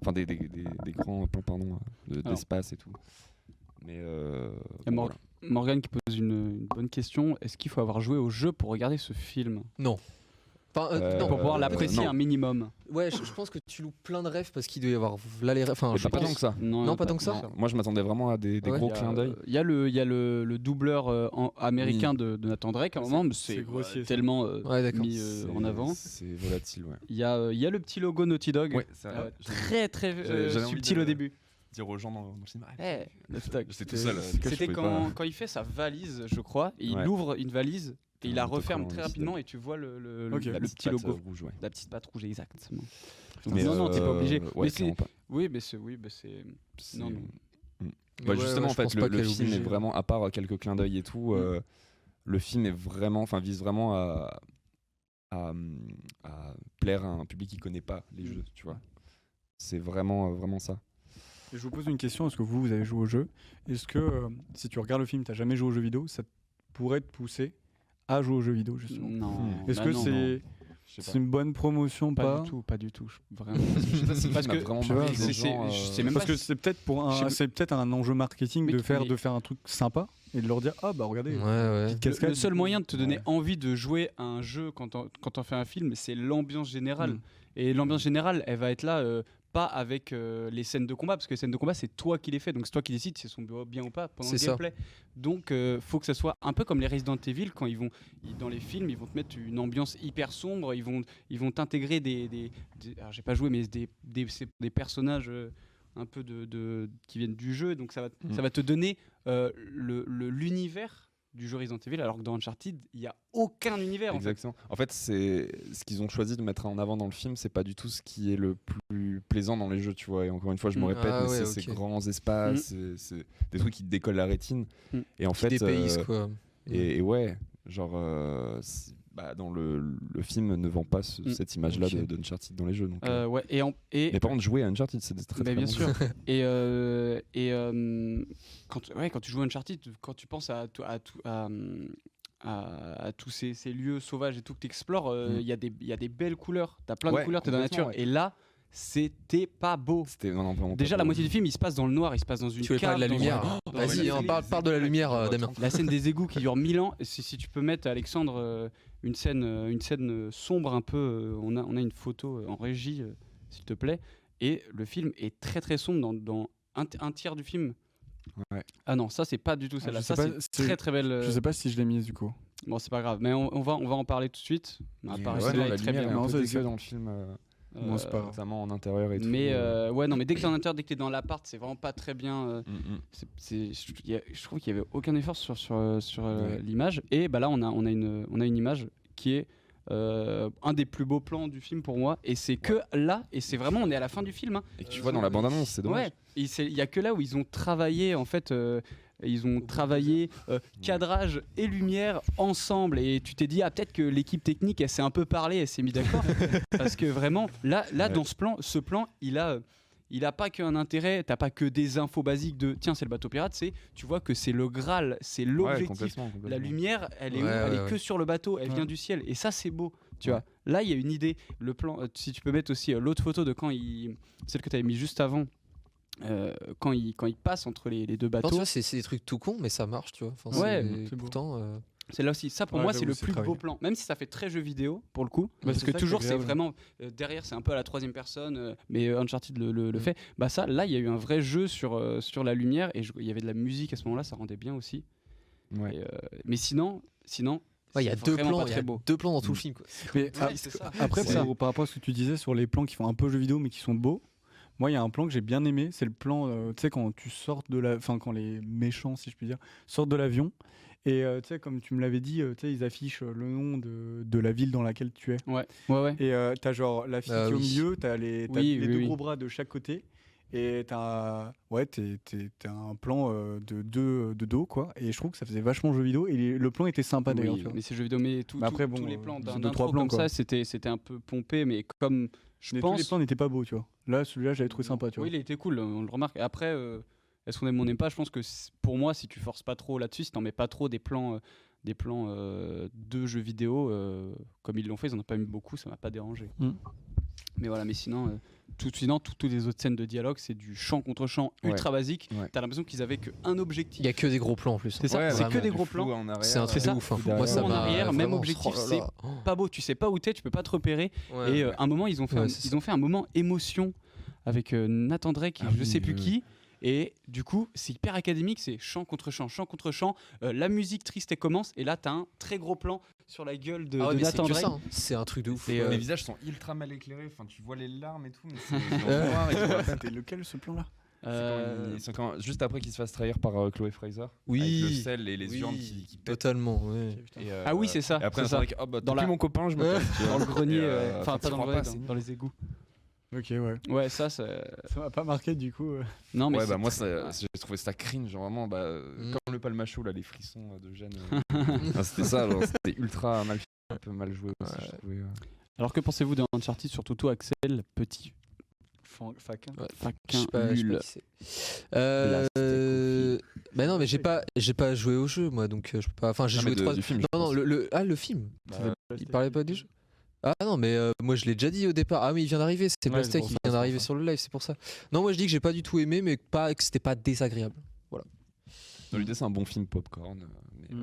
Enfin, des grands plans d'espace et tout. Mais voilà.
Morgane qui pose une bonne question. Est-ce qu'il faut avoir joué au jeu pour regarder ce film ?
Non. Enfin, non.
Pour pouvoir l'apprécier un minimum.
Ouais, je pense que tu loupes plein de rêves parce qu'il doit y avoir là les rêves. Enfin,
pas tant que ça.
Non, pas tant que ça.
Non. Moi, je m'attendais vraiment à des gros clins d'œil.
Il y a le doubleur américain de Nathan Drake à un moment, mais c'est grossier, tellement mis en avant.
C'est volatile, ouais.
Il y a le petit logo Naughty Dog, très subtil au début.
Dire aux gens dans le cinéma.
J'étais tout seul. C'était quand il fait sa valise, je crois, et il ouvre une valise. Et il la referme très rapidement et tu vois le petit logo
rouge,
la petite patte rouge, exactement.
Mais
non, t'es pas obligé.
Ouais,
mais c'est non.
Justement, en fait, le film est vraiment, à part quelques clins d'œil et tout, le film est vraiment, vise vraiment à plaire à un public qui connaît pas les jeux, tu vois. C'est vraiment ça.
Et je vous pose une question, est-ce que vous avez joué au jeu ? Est-ce que si tu regardes le film, t'as jamais joué aux jeux vidéo, ça pourrait te pousser à jouer aux jeux vidéo justement ?
Non.
Est-ce que c'est une bonne promotion ? Pas
du tout. Vraiment. Parce que
c'est peut-être un enjeu marketing de faire un truc sympa et de leur dire regardez. Petite cascade.
Le seul moyen de te donner envie de jouer à un jeu quand on fait un film, c'est l'ambiance générale. Et l'ambiance générale, elle va être là. Pas avec les scènes de combat, parce que les scènes de combat, c'est toi qui les fais, donc c'est toi qui décides si elles sont bien ou pas pendant le gameplay. Donc faut que ça soit un peu comme les Resident Evil, quand dans les films, ils vont te mettre une ambiance hyper sombre, ils vont t'intégrer alors j'ai pas joué, mais des personnages un peu qui viennent du jeu, donc ça va te donner l'univers du jeu Resident Evil, alors que dans Uncharted, il n'y a aucun univers.
Exactement. En fait, c'est ce qu'ils ont choisi de mettre en avant dans le film, c'est pas du tout ce qui est le plus plaisant dans les jeux, tu vois. Et encore une fois, je me répète, mais c'est ces grands espaces, c'est des trucs qui te décollent la rétine. Et en fait,
dépaysent, quoi.
Et ouais, genre, dans le film ne vend pas cette image-là de Uncharted dans les jeux. Donc, mais par contre, jouer à Uncharted, c'est très très
bien
bon.
sûr. Quand tu joues à Uncharted, quand tu penses à tous ces lieux sauvages et tout que tu explores, il y a des belles couleurs. Tu as plein de couleurs, tu es dans la nature. Et là, c'était pas beau. Déjà, la moitié du film, il se passe dans le noir, il se passe dans une cave.
Tu veux parler de la lumière ? Vas-y, parle de la lumière, Damien.
La scène des égouts qui dure 1000 ans. Si tu peux mettre, Alexandre, une scène sombre un peu. On a une photo en régie, s'il te plaît. Et le film est très très sombre dans un tiers du film.
Ouais.
Ah non, ça c'est pas du tout celle-là. Ça c'est très très belle.
Je sais pas si je l'ai mise du coup.
Bon, c'est pas grave, mais on va en parler tout de suite.
La lumière est très bien. Un peu dégueu dans le film.
C'est pas
notamment en intérieur et tout.
Mais mais dès que t'es en intérieur, dès que t'es dans l'appart, c'est vraiment pas très bien. Je trouve qu'il y avait aucun effort sur l'image. Et là, on a une image qui est un des plus beaux plans du film pour moi. Et c'est que là, et c'est vraiment, on est à la fin du film.
Et que tu vois dans la bande-annonce, c'est dommage.
Ouais. Il y a que là où ils ont travaillé en fait. Ils ont travaillé cadrage et lumière ensemble, et tu t'es dit peut-être que l'équipe technique elle s'est un peu parlé, elle s'est mis d'accord parce que vraiment là dans ce plan il a pas qu'un intérêt, t'as pas que des infos basiques de tiens c'est le bateau pirate, tu vois que c'est le Graal, c'est l'objectif.
Complètement.
La lumière elle est elle est que sur le bateau, elle vient du ciel, et ça c'est beau, tu vois. Là il y a une idée, le plan, si tu peux mettre aussi l'autre photo de celle que tu avais mis juste avant. Quand il passe entre les deux bateaux.
Tu vois, c'est des trucs tout cons, mais ça marche, tu vois.
c'est
pourtant.
C'est là aussi, ça pour moi c'est le plus beau plan, même si ça fait très jeu vidéo pour le coup, parce que toujours c'est vraiment derrière, c'est un peu à la troisième personne, mais Uncharted le fait. Ça, là il y a eu un vrai jeu sur la lumière, et il y avait de la musique à ce moment-là, ça rendait bien aussi. Mais sinon.
Il y a deux plans dans tout le film, quoi.
Mais après, par rapport à ce que tu disais sur les plans qui font un peu jeu vidéo mais qui sont beaux. Moi, il y a un plan que j'ai bien aimé, c'est le plan, tu sais, quand tu sors quand les méchants, si je puis dire, sortent de l'avion, et tu sais, comme tu me l'avais dit, tu sais, ils affichent le nom de la ville dans laquelle tu es.
Ouais.
Et t'as genre la fille qui est au milieu, t'as les deux gros bras de chaque côté, et t'as un plan de dos, quoi. Et je trouve que ça faisait vachement jeu vidéo, et le plan était sympa d'ailleurs.
Mais c'est jeu vidéo, mais tous les plans d'intro
comme
ça, c'était un peu pompé, mais comme...
Tous les plans n'étaient pas beaux, tu vois. Là, celui-là, j'avais trouvé sympa, tu vois.
Oui, il était cool, on le remarque. Et après, est-ce qu'on aime ou on n'aime pas ? Je pense que pour moi, si tu forces pas trop là-dessus, si t'en mets pas trop des plans des plans de jeux vidéo comme ils l'ont fait, ils en ont pas mis beaucoup, ça m'a pas dérangé. Mais voilà, mais sinon toutes les autres scènes de dialogue, c'est du chant contre chant ultra basique. T'as l'impression qu'ils avaient qu'un objectif.
Il y a que des gros plans en plus.
C'est ça, c'est que des gros plans.
C'est un truc de ouf. Moi, ça
en arrière, même objectif, c'est pas beau. Tu sais pas où t'es, tu peux pas te repérer. Et un moment, ils ont fait un moment émotion avec Nathan Drake, je sais plus qui. Et du coup, c'est hyper académique, c'est chant contre chant, chant contre chant. La musique triste elle commence, et là, t'as un très gros plan sur la gueule de Nathan Drake.
C'est un truc de ouf.
Les visages sont ultra mal éclairés, enfin, tu vois les larmes et tout. Mais c'est
lequel ce plan-là
juste après qu'il se fasse trahir par Chloé Fraser.
Oui.
Avec le sel et les urnes qui pètent.
Totalement.
Ah oui, c'est ça.
Et après,
c'est ça.
Dans mon copain, je me casse.
Dans le grenier, enfin pas dans le grenier, dans les égouts.
Ok, ouais.
Ouais, ça
m'a pas marqué du coup.
Non, mais
moi, j'ai trouvé ça cringe, genre vraiment, comme le palmacho, là, les frissons de Jeanne. C'était ça, genre, c'était ultra mal fait, un peu mal joué aussi, je trouvais.
Alors, que pensez-vous d'Uncharted, surtout toi, Axel, petit faquin, nul.
Bah non, mais j'ai pas joué au jeu, moi, donc je peux pas. Enfin, j'ai joué 3. Non, le film. Il parlait pas du jeu. Ah non, mais moi je l'ai déjà dit au départ. Ah oui, il vient d'arriver, c'est Blastek qui vient d'arriver sur le live, c'est pour ça. Non, moi je dis que j'ai pas du tout aimé, mais que c'était pas désagréable. Voilà.
Dans l'idée, c'est un bon film popcorn. Mais
je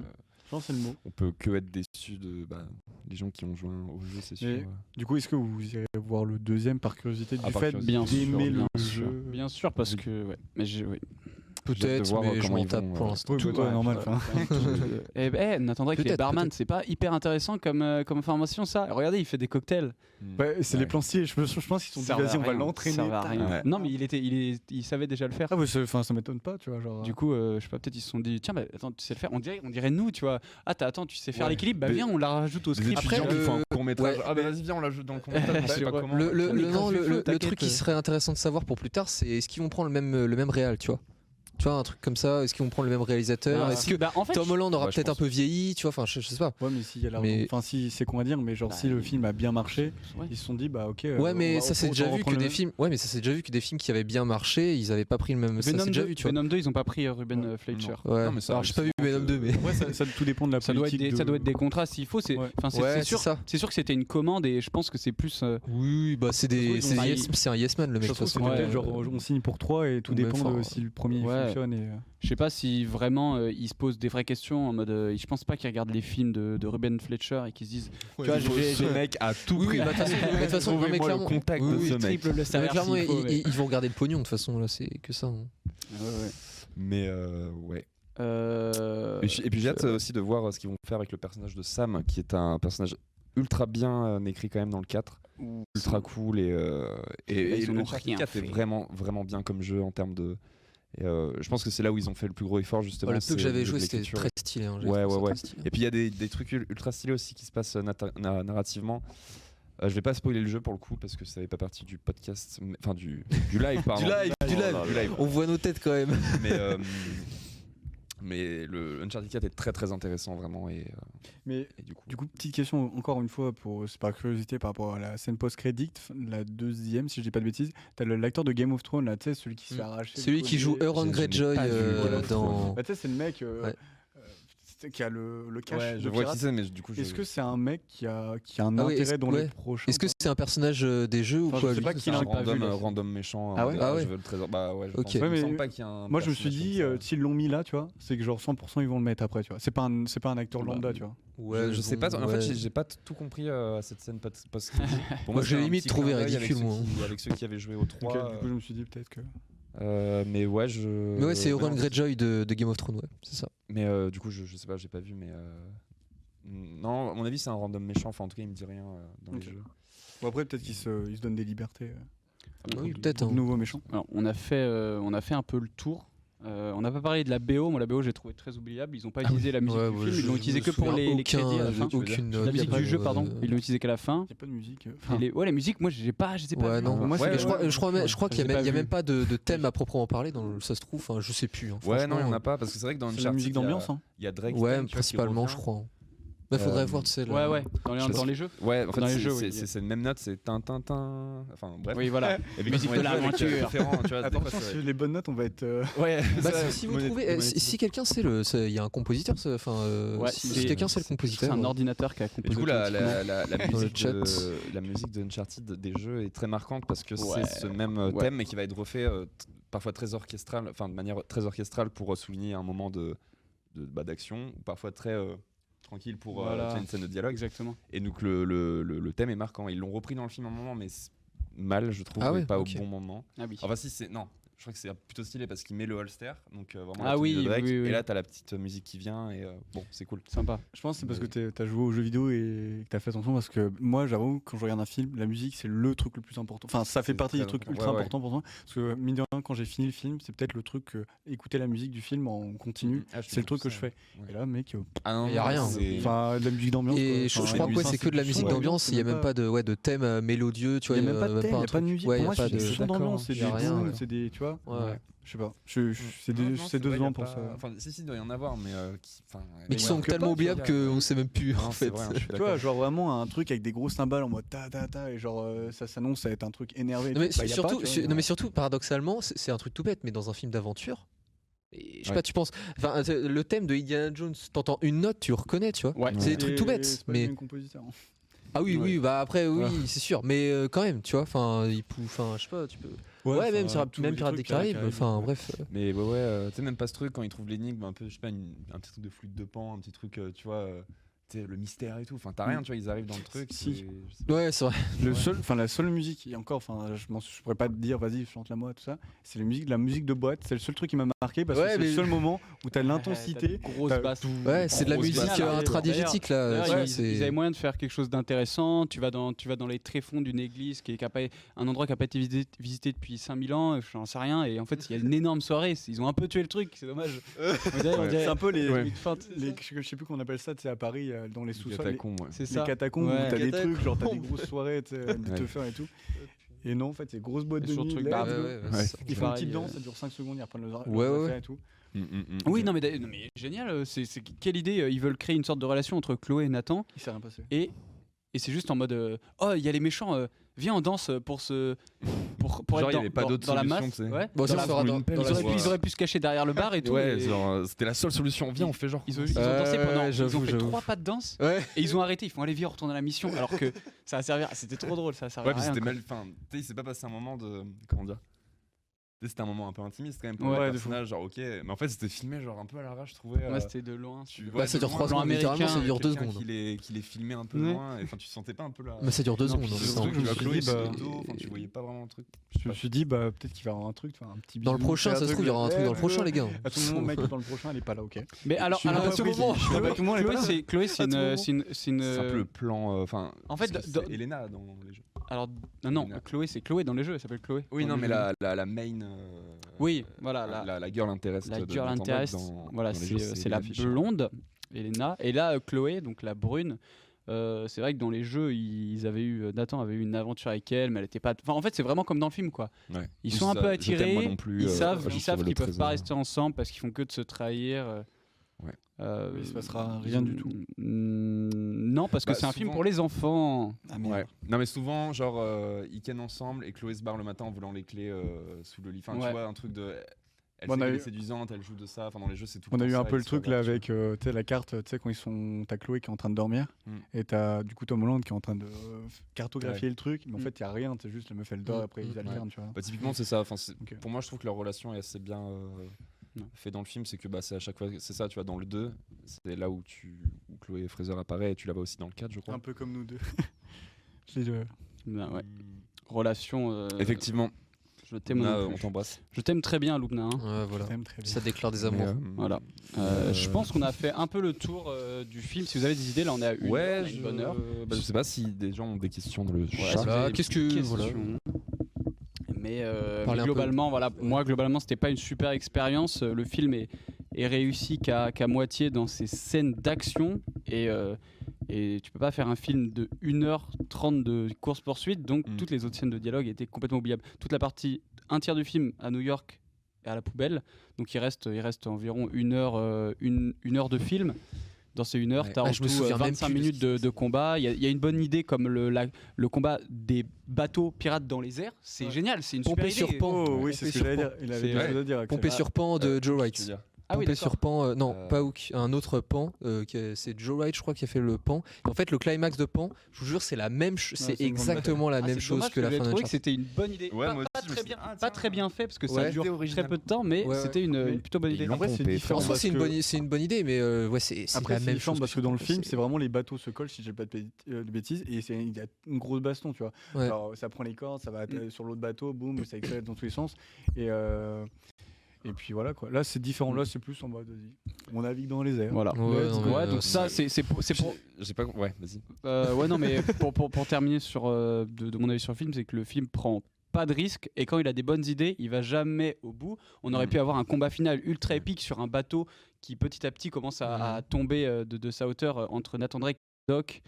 pense que c'est le mot.
On peut que être déçu des gens qui ont joué au jeu, c'est sûr.
Du coup, est-ce que vous irez voir le deuxième par curiosité du fait
d'aimer
le jeu?
Bien sûr, parce que mais
peut-être, mais je m'en tape pour l'instant.
Oui, normal.
Nathan Drake, les barman, c'est pas hyper intéressant comme information, ça. Regardez, il fait des cocktails.
C'est les plans stylés. Je pense qu'ils sont dit, vas-y, on va l'entraîner.
Non, mais il savait déjà le faire.
Ah, ça m'étonne pas, tu vois. Genre...
Du coup, je sais pas, peut-être ils se sont dit, tiens, attends, tu sais le faire. On dirait nous, tu vois. Ah, attends, tu sais faire l'équilibre. Bah, viens, on la rajoute au script.
Après, il faut un court-métrage. Ah, bah, vas-y, viens, on l'ajoute dans le court-métrage. Je sais pas comment.
Le truc qui serait intéressant de savoir pour plus tard, c'est est-ce qu'ils vont prendre le même réal, tu vois. Tu vois, un truc comme ça, est-ce qu'ils vont prendre le même réalisateur? Est-ce que en fait, Tom Holland aura peut-être un peu vieilli, tu vois, enfin je sais pas.
Ouais, mais s'il y a enfin si c'est con à dire, mais genre si le film a bien marché, ils se sont dit bah OK.
Ouais, mais ça c'est déjà vu que des films. Ouais, mais ça c'est déjà vu que des films qui avaient bien marché, ils avaient pas pris le même.
Venom 2, Venom 2, ils ont pas pris Ruben Fleischer.
Ouais. Alors j'ai pas vu Venom 2, mais
ouais, ça tout dépend de la politique.
Ça doit être des contrats s'il faut. C'est sûr que c'était une commande et je pense que c'est plus.
Oui, bah c'est un yes man le mec.
Genre on signe pour 3 et tout dépend de si le premier fonctionne.
Je sais pas si vraiment ils se posent des vraies questions en mode. Je pense pas qu'ils regardent les films de Ruben Fleischer et qu'ils se disent.
Tu vois, ce mec a tout pris.
De toute façon,
le contact de ce mec.
Clairement, ils vont regarder le pognon de toute façon. Là, c'est que ça.
Mais ouais. Et puis j'ai hâte aussi de voir ce qu'ils vont faire avec le personnage de Sam, qui est un personnage ultra bien écrit quand même dans le 4. Ultra cool et le 4 est vraiment bien comme jeu en termes de. Et je pense que c'est là où ils ont fait le plus gros effort justement.
Le peu que j'avais joué c'était très stylé.
Ouais. Et puis il y a des trucs ultra stylés aussi qui se passent narrativement. Je vais pas spoiler le jeu pour le coup parce que ça fait pas partie du podcast, enfin du live pardon.
du live. On voit nos têtes quand même.
Mais le Uncharted 4 est très très intéressant vraiment
mais du coup petite question encore une fois c'est par curiosité par rapport à la scène post-crédit, la deuxième si je dis pas de bêtises, t'as l'acteur de Game of Thrones là, tu sais celui qui se fait arracher,
celui qui joue Euron Greyjoy dans
tu sais c'est le mec qui a le cache.
Ouais, je vois qui c'est, mais du coup.
Est-ce que c'est un mec qui a un intérêt dans les prochains?
Est-ce que c'est un personnage des jeux ou quoi?
Je sais pas qui est
un random méchant.
Ah ouais.
Je veux le trésor. Bah ouais.
Ok.
Il me semble pas qu'il y a un.
Moi je me suis dit s'ils l'ont mis là, tu vois, c'est que genre 100% ils vont le mettre après, tu vois. C'est pas un acteur lambda, tu vois.
Ouais, je sais pas. En fait, j'ai pas tout compris à cette scène post.
Pour moi, j'ai limite trouvé ridicule moi.
Avec ceux qui avaient joué au 3.
Du coup, je me suis dit peut-être que.
Mais ouais,
c'est Euron Greyjoy de Game of Thrones, ouais, c'est ça.
Mais du coup, je sais pas, j'ai pas vu, mais non, à mon avis, c'est un random méchant. Enfin, en tout cas, il me dit rien dans les jeux.
Bon, après, peut-être qu'il se donne des libertés.
Oui, peut-être.
Nouveau méchant.
Alors, on a fait un peu le tour. On n'a pas parlé de la BO. Moi, la BO, j'ai trouvé très oubliable. Ils n'ont pas utilisé la musique du film. Ils l'ont utilisé que pour les crédits à la fin. La musique du jeu, pardon. Ils l'ont utilisé qu'à la fin.
Il n'y a pas de musique.
Les musiques, moi, je sais pas.
Ouais, non. Je crois qu'il n'y a même pas de thème à proprement parler. Ça se trouve. Je sais plus.
Ouais, non, il n'y en a pas. Parce que c'est vrai que dans
la musique d'ambiance.
Il y a Drake.
Ouais, principalement, je crois. Bah, faudrait voir, tu sais.
Ouais, dans les jeux.
Ouais, en fait,
Dans les jeux,
c'est une même note, c'est tin. Enfin, bref.
Oui, voilà.
Et
musique de l'aventure.
Attention, si les bonnes notes, on va être.
Ouais.
Bah, si vous trouvez, si quelqu'un sait il y a un compositeur, si quelqu'un sait le compositeur.
C'est un ordinateur qui a composé.
Du coup, la musique de Uncharted des jeux est très marquante parce que c'est ce même thème, mais qui va être refait parfois très orchestral, enfin de manière très orchestrale pour souligner un moment d'action, ou parfois très tranquille pour une scène de dialogue.
Exactement.
Et donc le thème est marquant. Ils l'ont repris dans le film un moment, mais mal, je trouve, et pas au bon moment.
Ah oui.
Enfin, non. Je crois que c'est plutôt stylé parce qu'il met le holster, donc vraiment
oui.
et là t'as la petite musique qui vient et bon, c'est cool.
Sympa.
Je pense que c'est parce que t'as joué aux jeux vidéo et que t'as fait attention, parce que moi j'avoue, quand je regarde un film, la musique c'est le truc le plus important. Enfin, ça fait partie des trucs ultra importants pour moi, parce que mine de rien, quand j'ai fini le film, c'est peut-être le truc écouter la musique du film en continu, c'est le truc que je fais. Et là, mec,
il y a rien.
Enfin, de la musique d'ambiance.
Et je crois que c'est que de la musique d'ambiance, il y a même pas de thème mélodieux, tu vois.
Il y a même pas de thème, il y a pas de musique. Pour moi, c'est des sons d'ambiance, c'est
rien.
c'est des, tu vois. Je sais pas, c'est décevant pour ça.
Enfin, si, il doit y en avoir,
mais qui sont tellement oubliables qu'on sait même plus en fait.
Tu vois, genre vraiment un truc avec des grosses cymbales en mode ta et genre ça s'annonce à être un truc énervé.
Mais surtout, paradoxalement, c'est un truc tout bête, mais dans un film d'aventure. Je sais pas, tu penses. Enfin, le thème de Indiana Jones, t'entends une note, tu reconnais, tu vois. C'est des trucs tout bêtes, mais. Ah oui, bah après, c'est sûr, mais quand même, tu vois. Enfin, je sais pas, tu peux. Ouais, même Pirates des Caraïbes, enfin bref.
Mais tu sais, même pas ce truc quand ils trouvent l'énigme, un peu, je sais pas, un petit truc de flûte de pan, un petit truc, tu vois, le mystère et tout. Enfin, t'as rien, tu vois, ils arrivent dans le truc.
Ouais, c'est vrai.
La seule musique, et encore, je pourrais pas te dire, vas-y, chante-la moi, tout ça. C'est la musique de boîte, c'est le seul truc qui m'a marqué parce que c'est le seul moment où t'as l'intensité.
Grosse basse.
Ouais, c'est de la musique intradigétique là.
Ils avaient moyen de faire quelque chose d'intéressant. Tu vas dans les tréfonds d'une église un endroit qui a pas été visité depuis 5000 ans, j'en sais rien. Et en fait, il y a une énorme soirée. Ils ont un peu tué le truc, c'est dommage.
C'est un peu les je sais plus qu'on appelle ça, tu sais, à Paris. Dans les sous-sols,
c'est ça.
Les catacombes où t'as des trucs, genre t'as des grosses soirées, de faire et tout. Et non, en fait, c'est grosse boîte de nuit. Ils font une petite danse, ça dure 5 secondes, ils reprennent le affaire et tout.
Oui, non mais génial. C'est quelle idée. Ils veulent créer une sorte de relation entre Chloé et Nathan.
Il s'est rien passé.
Et c'est juste en mode oh, il y a les méchants, viens on danse pour genre, être dans la masse. Ouais.
Bon,
ils auraient pu se cacher derrière le bar et tout.
Ouais, c'était la seule solution. Viens, on fait genre.
Ils ont dansé pendant. Ils ont fait 3 pas de danse. Et ils ont arrêté. Ils font allez, viens, on retourne à la mission. Alors que ça va servir. C'était trop drôle, ça servait à rien.
C'était mal. Enfin, tu sais, il s'est pas passé un moment de. Comment dire ? C'était un moment un peu intimiste quand même pour le personnage, genre ok, mais en fait c'était filmé genre un peu à l'arrache, je trouvais.
C'était de loin.
Ça dure 3 secondes, littéralement ça dure 2 secondes.
Qui les filmait un peu loin, et enfin tu sentais pas un peu là.
Mais ça dure 2 secondes.
Tu voyais pas vraiment le truc.
Je me suis dit peut-être qu'il va y avoir un truc, un petit.
Dans le prochain, ça se trouve il y aura un truc dans le prochain les gars.
À tout moment, mec, dans le prochain elle est pas là, ok.
Mais alors à ce moment, Chloé c'est une.
C'est un peu le plan. Enfin.
En fait,
Elena dans les jeux.
Alors non, Chloé c'est Chloé dans les jeux, elle s'appelle Chloé.
Oui non mais la main.
Oui, voilà
la girl interest.
La girl interest, voilà, c'est la blonde, Elena, et là Chloé, donc la brune. C'est vrai que dans les jeux, Nathan avait eu une aventure avec elle, mais elle était pas. Enfin, en fait, c'est vraiment comme dans le film, quoi.
Ouais.
Ils sont un peu attirés. Ils savent qu'ils peuvent pas rester ensemble parce qu'ils font que de se trahir.
Ouais. Il se passera rien du tout.
Non, parce que c'est un film pour les enfants.
Ah, ouais.
Non, mais souvent, genre, ils kennent ensemble et Chloé se barre le matin en volant les clés sous le lit. Enfin, tu vois, un truc de. Elle est séduisante, elle joue de ça. Enfin, dans les jeux, c'est tout.
On a eu un peu le truc là avec la carte, tu sais, quand t'as Chloé qui est en train de dormir et t'as du coup Tom Holland qui est en train de cartographier le truc. Mais en fait, il n'y a rien, c'est juste la meuf elle dort, après ils alternent, tu vois.
Bah, typiquement, c'est ça. Enfin, pour moi, je trouve que leur relation est assez bien fait dans le film. C'est que c'est à chaque fois, c'est ça, tu vois, dans le 2, c'est là où Chloé Fraser apparaît et tu la vois aussi dans le 4, je crois.
Un peu comme nous deux.
Relation.
Effectivement.
Je t'aime,
on t'embrasse.
Je t'aime très bien, Loubna.
Voilà. Ça déclare des amours.
Voilà. Je pense qu'on a fait un peu le tour du film. Si vous avez des idées, là on est à une bonne heure.
Je sais pas si des gens ont des questions dans le
chat.
Qu'est-ce que
Mais globalement, voilà, moi globalement, c'était pas une super expérience. Le film est réussi qu'à moitié dans ses scènes d'action et tu peux pas faire un film de 1h30 de course-poursuite, donc toutes les autres scènes de dialogue étaient complètement oubliables. Toute la partie, un tiers du film à New York est à la poubelle, donc il reste environ une heure de film. dans ces 1 heure.
Ouais.
T'as en
Je me
tout
souviens même
25
plus de
minutes
ce qui
de
s'est
combat. Il y a une bonne idée comme le combat des bateaux pirates dans les airs. C'est génial, c'est une super
Pompé
idée.
sur pan.
Oh oui, c'est ce que j'allais dire. Il avait
C'est-
quelque chose à dire. Axel.
Pompé sur pan de Joe Wright.
Ah oui,
Pompé
d'accord.
sur pan, non, pas Hook, un autre pan, c'est Joe Wright, je crois, qui a fait le pan. Et en fait, le climax de pan, je vous jure, c'est la même, c'est
c'est
exactement la
Ah,
même
c'est
chose
dommage
que la
j'ai
fin
trouvé que
d'Uncharted.
c'était une bonne idée.
Ouais,
Pas-
moi
pas
aussi, je me
très
suis dit,
bien,
ah,
pas
tiens.
très bien fait parce que ça
Ouais.
dure
Idée
très
originale.
peu de temps, mais
Ouais,
c'était
mais
une plutôt bonne
ils
idée.
l'ont
En vrai, c'est
pompé,
différent.
En soi,
parce
c'est une,
que-
c'est une bonne idée, mais ouais, c'est
Après,
la
c'est
même
différent
chose.
parce que dans le film,
c'est
c'est vraiment les bateaux se collent, si j'ai pas de bêtises, et il y a une grosse baston, tu vois.
Ouais.
Alors, ça prend les cordes, ça va sur l'autre bateau, boum, ça éclate dans tous les sens. Et puis voilà quoi. Là, c'est différent. Là, c'est plus en mode, vas-y, on navigue dans les airs.
Voilà.
Ouais,
Let's
non,
go.
mais,
Ouais, donc ça, c'est pour.
J'ai pas. Ouais, vas-y.
Ouais, non, mais pour terminer sur de mon avis sur le film, c'est que le film prend pas de risque et quand il a des bonnes idées, il va jamais au bout. On aurait pu avoir un combat final ultra épique sur un bateau qui petit à petit commence à tomber de sa hauteur entre Nathan Drake et Doc,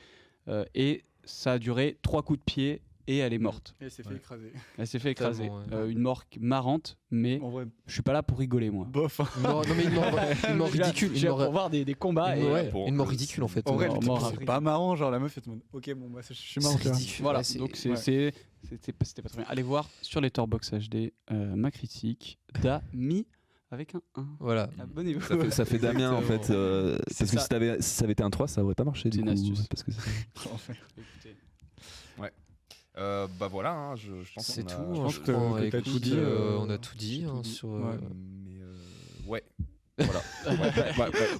et ça a duré 3 coups de pied et elle est morte.
Et elle s'est fait écraser.
Elle s'est fait écraser.
Totalement,
Une mort marrante, mais
En vrai,
je suis pas là pour rigoler moi.
bof. hein.
Non, mais une mort ridicule.
J'ai
Une
pour
mort,
voir des combats et
ouais,
pour-
une mort ridicule en fait.
En vrai,
mort-
le
mort
truc,
à
c'est pas marrant. Genre, la meuf, elle te demande, ok, bon, bah, je suis
c'est
marrant. tu vois.
ridicule.
voilà,
ouais, c'est-
donc
ouais.
c'était pas très bien. Allez voir sur Letterboxd HD ma critique d'Ami avec un 1.
Voilà.
Abonnez-vous.
Ça fait Damien en fait.
C'est
Parce que
ça.
si ça avait été un 3, ça aurait pas marché.
C'est
du
une
coup,
astuce.
Parce que
Enfin,
Écoutez.
Bah voilà, hein, je pense
C'est
qu'on a-
tout.
je
hein,
pense
je
que
crois.
t'as
Écoute,
tout dit,
on a tout dit
j'ai tout
hein,
dit.
sur.
Ouais.
Mais ouais. Voilà.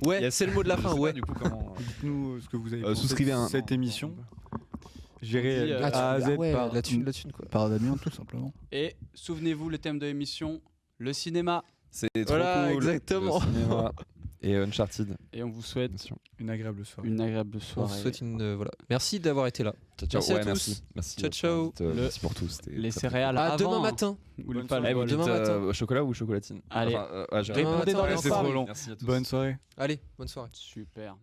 Ouais,
Yes.
c'est le mot de la
Je
fin.
sais pas,
Ouais.
du coup, comment.
dites-nous ce que vous avez pensé
souscrivez
de
un-
cette émission.
On
Gérée
dit,
de
ah,
A à Z
ouais,
par
la thune quoi.
par Damien, tout simplement.
Et souvenez-vous le thème de l'émission, le cinéma.
C'est trop
Voilà,
cool.
exactement.
Le cinéma et Uncharted.
Et on vous souhaite
Bien sûr.
Une agréable soirée.
une agréable
On
soirée.
vous souhaite une voilà. Merci d'avoir été là.
Ciao, ciao.
Merci à
Ouais,
tous.
merci. Merci.
Ciao, ciao.
Merci pour tout. C'était
Les
très,
céréales
À
avant.
demain matin.
Ou le
Bonne
pas le
soirée.
Eh, vous
bol.
dites
Demain matin.
chocolat ou chocolatine
Allez.
j'ai
Demain
Répondez
matin,
dans
allez,
les
c'est trop
stories.
long.
Merci à tous.
Bonne soirée.
Allez, bonne soirée.
Super.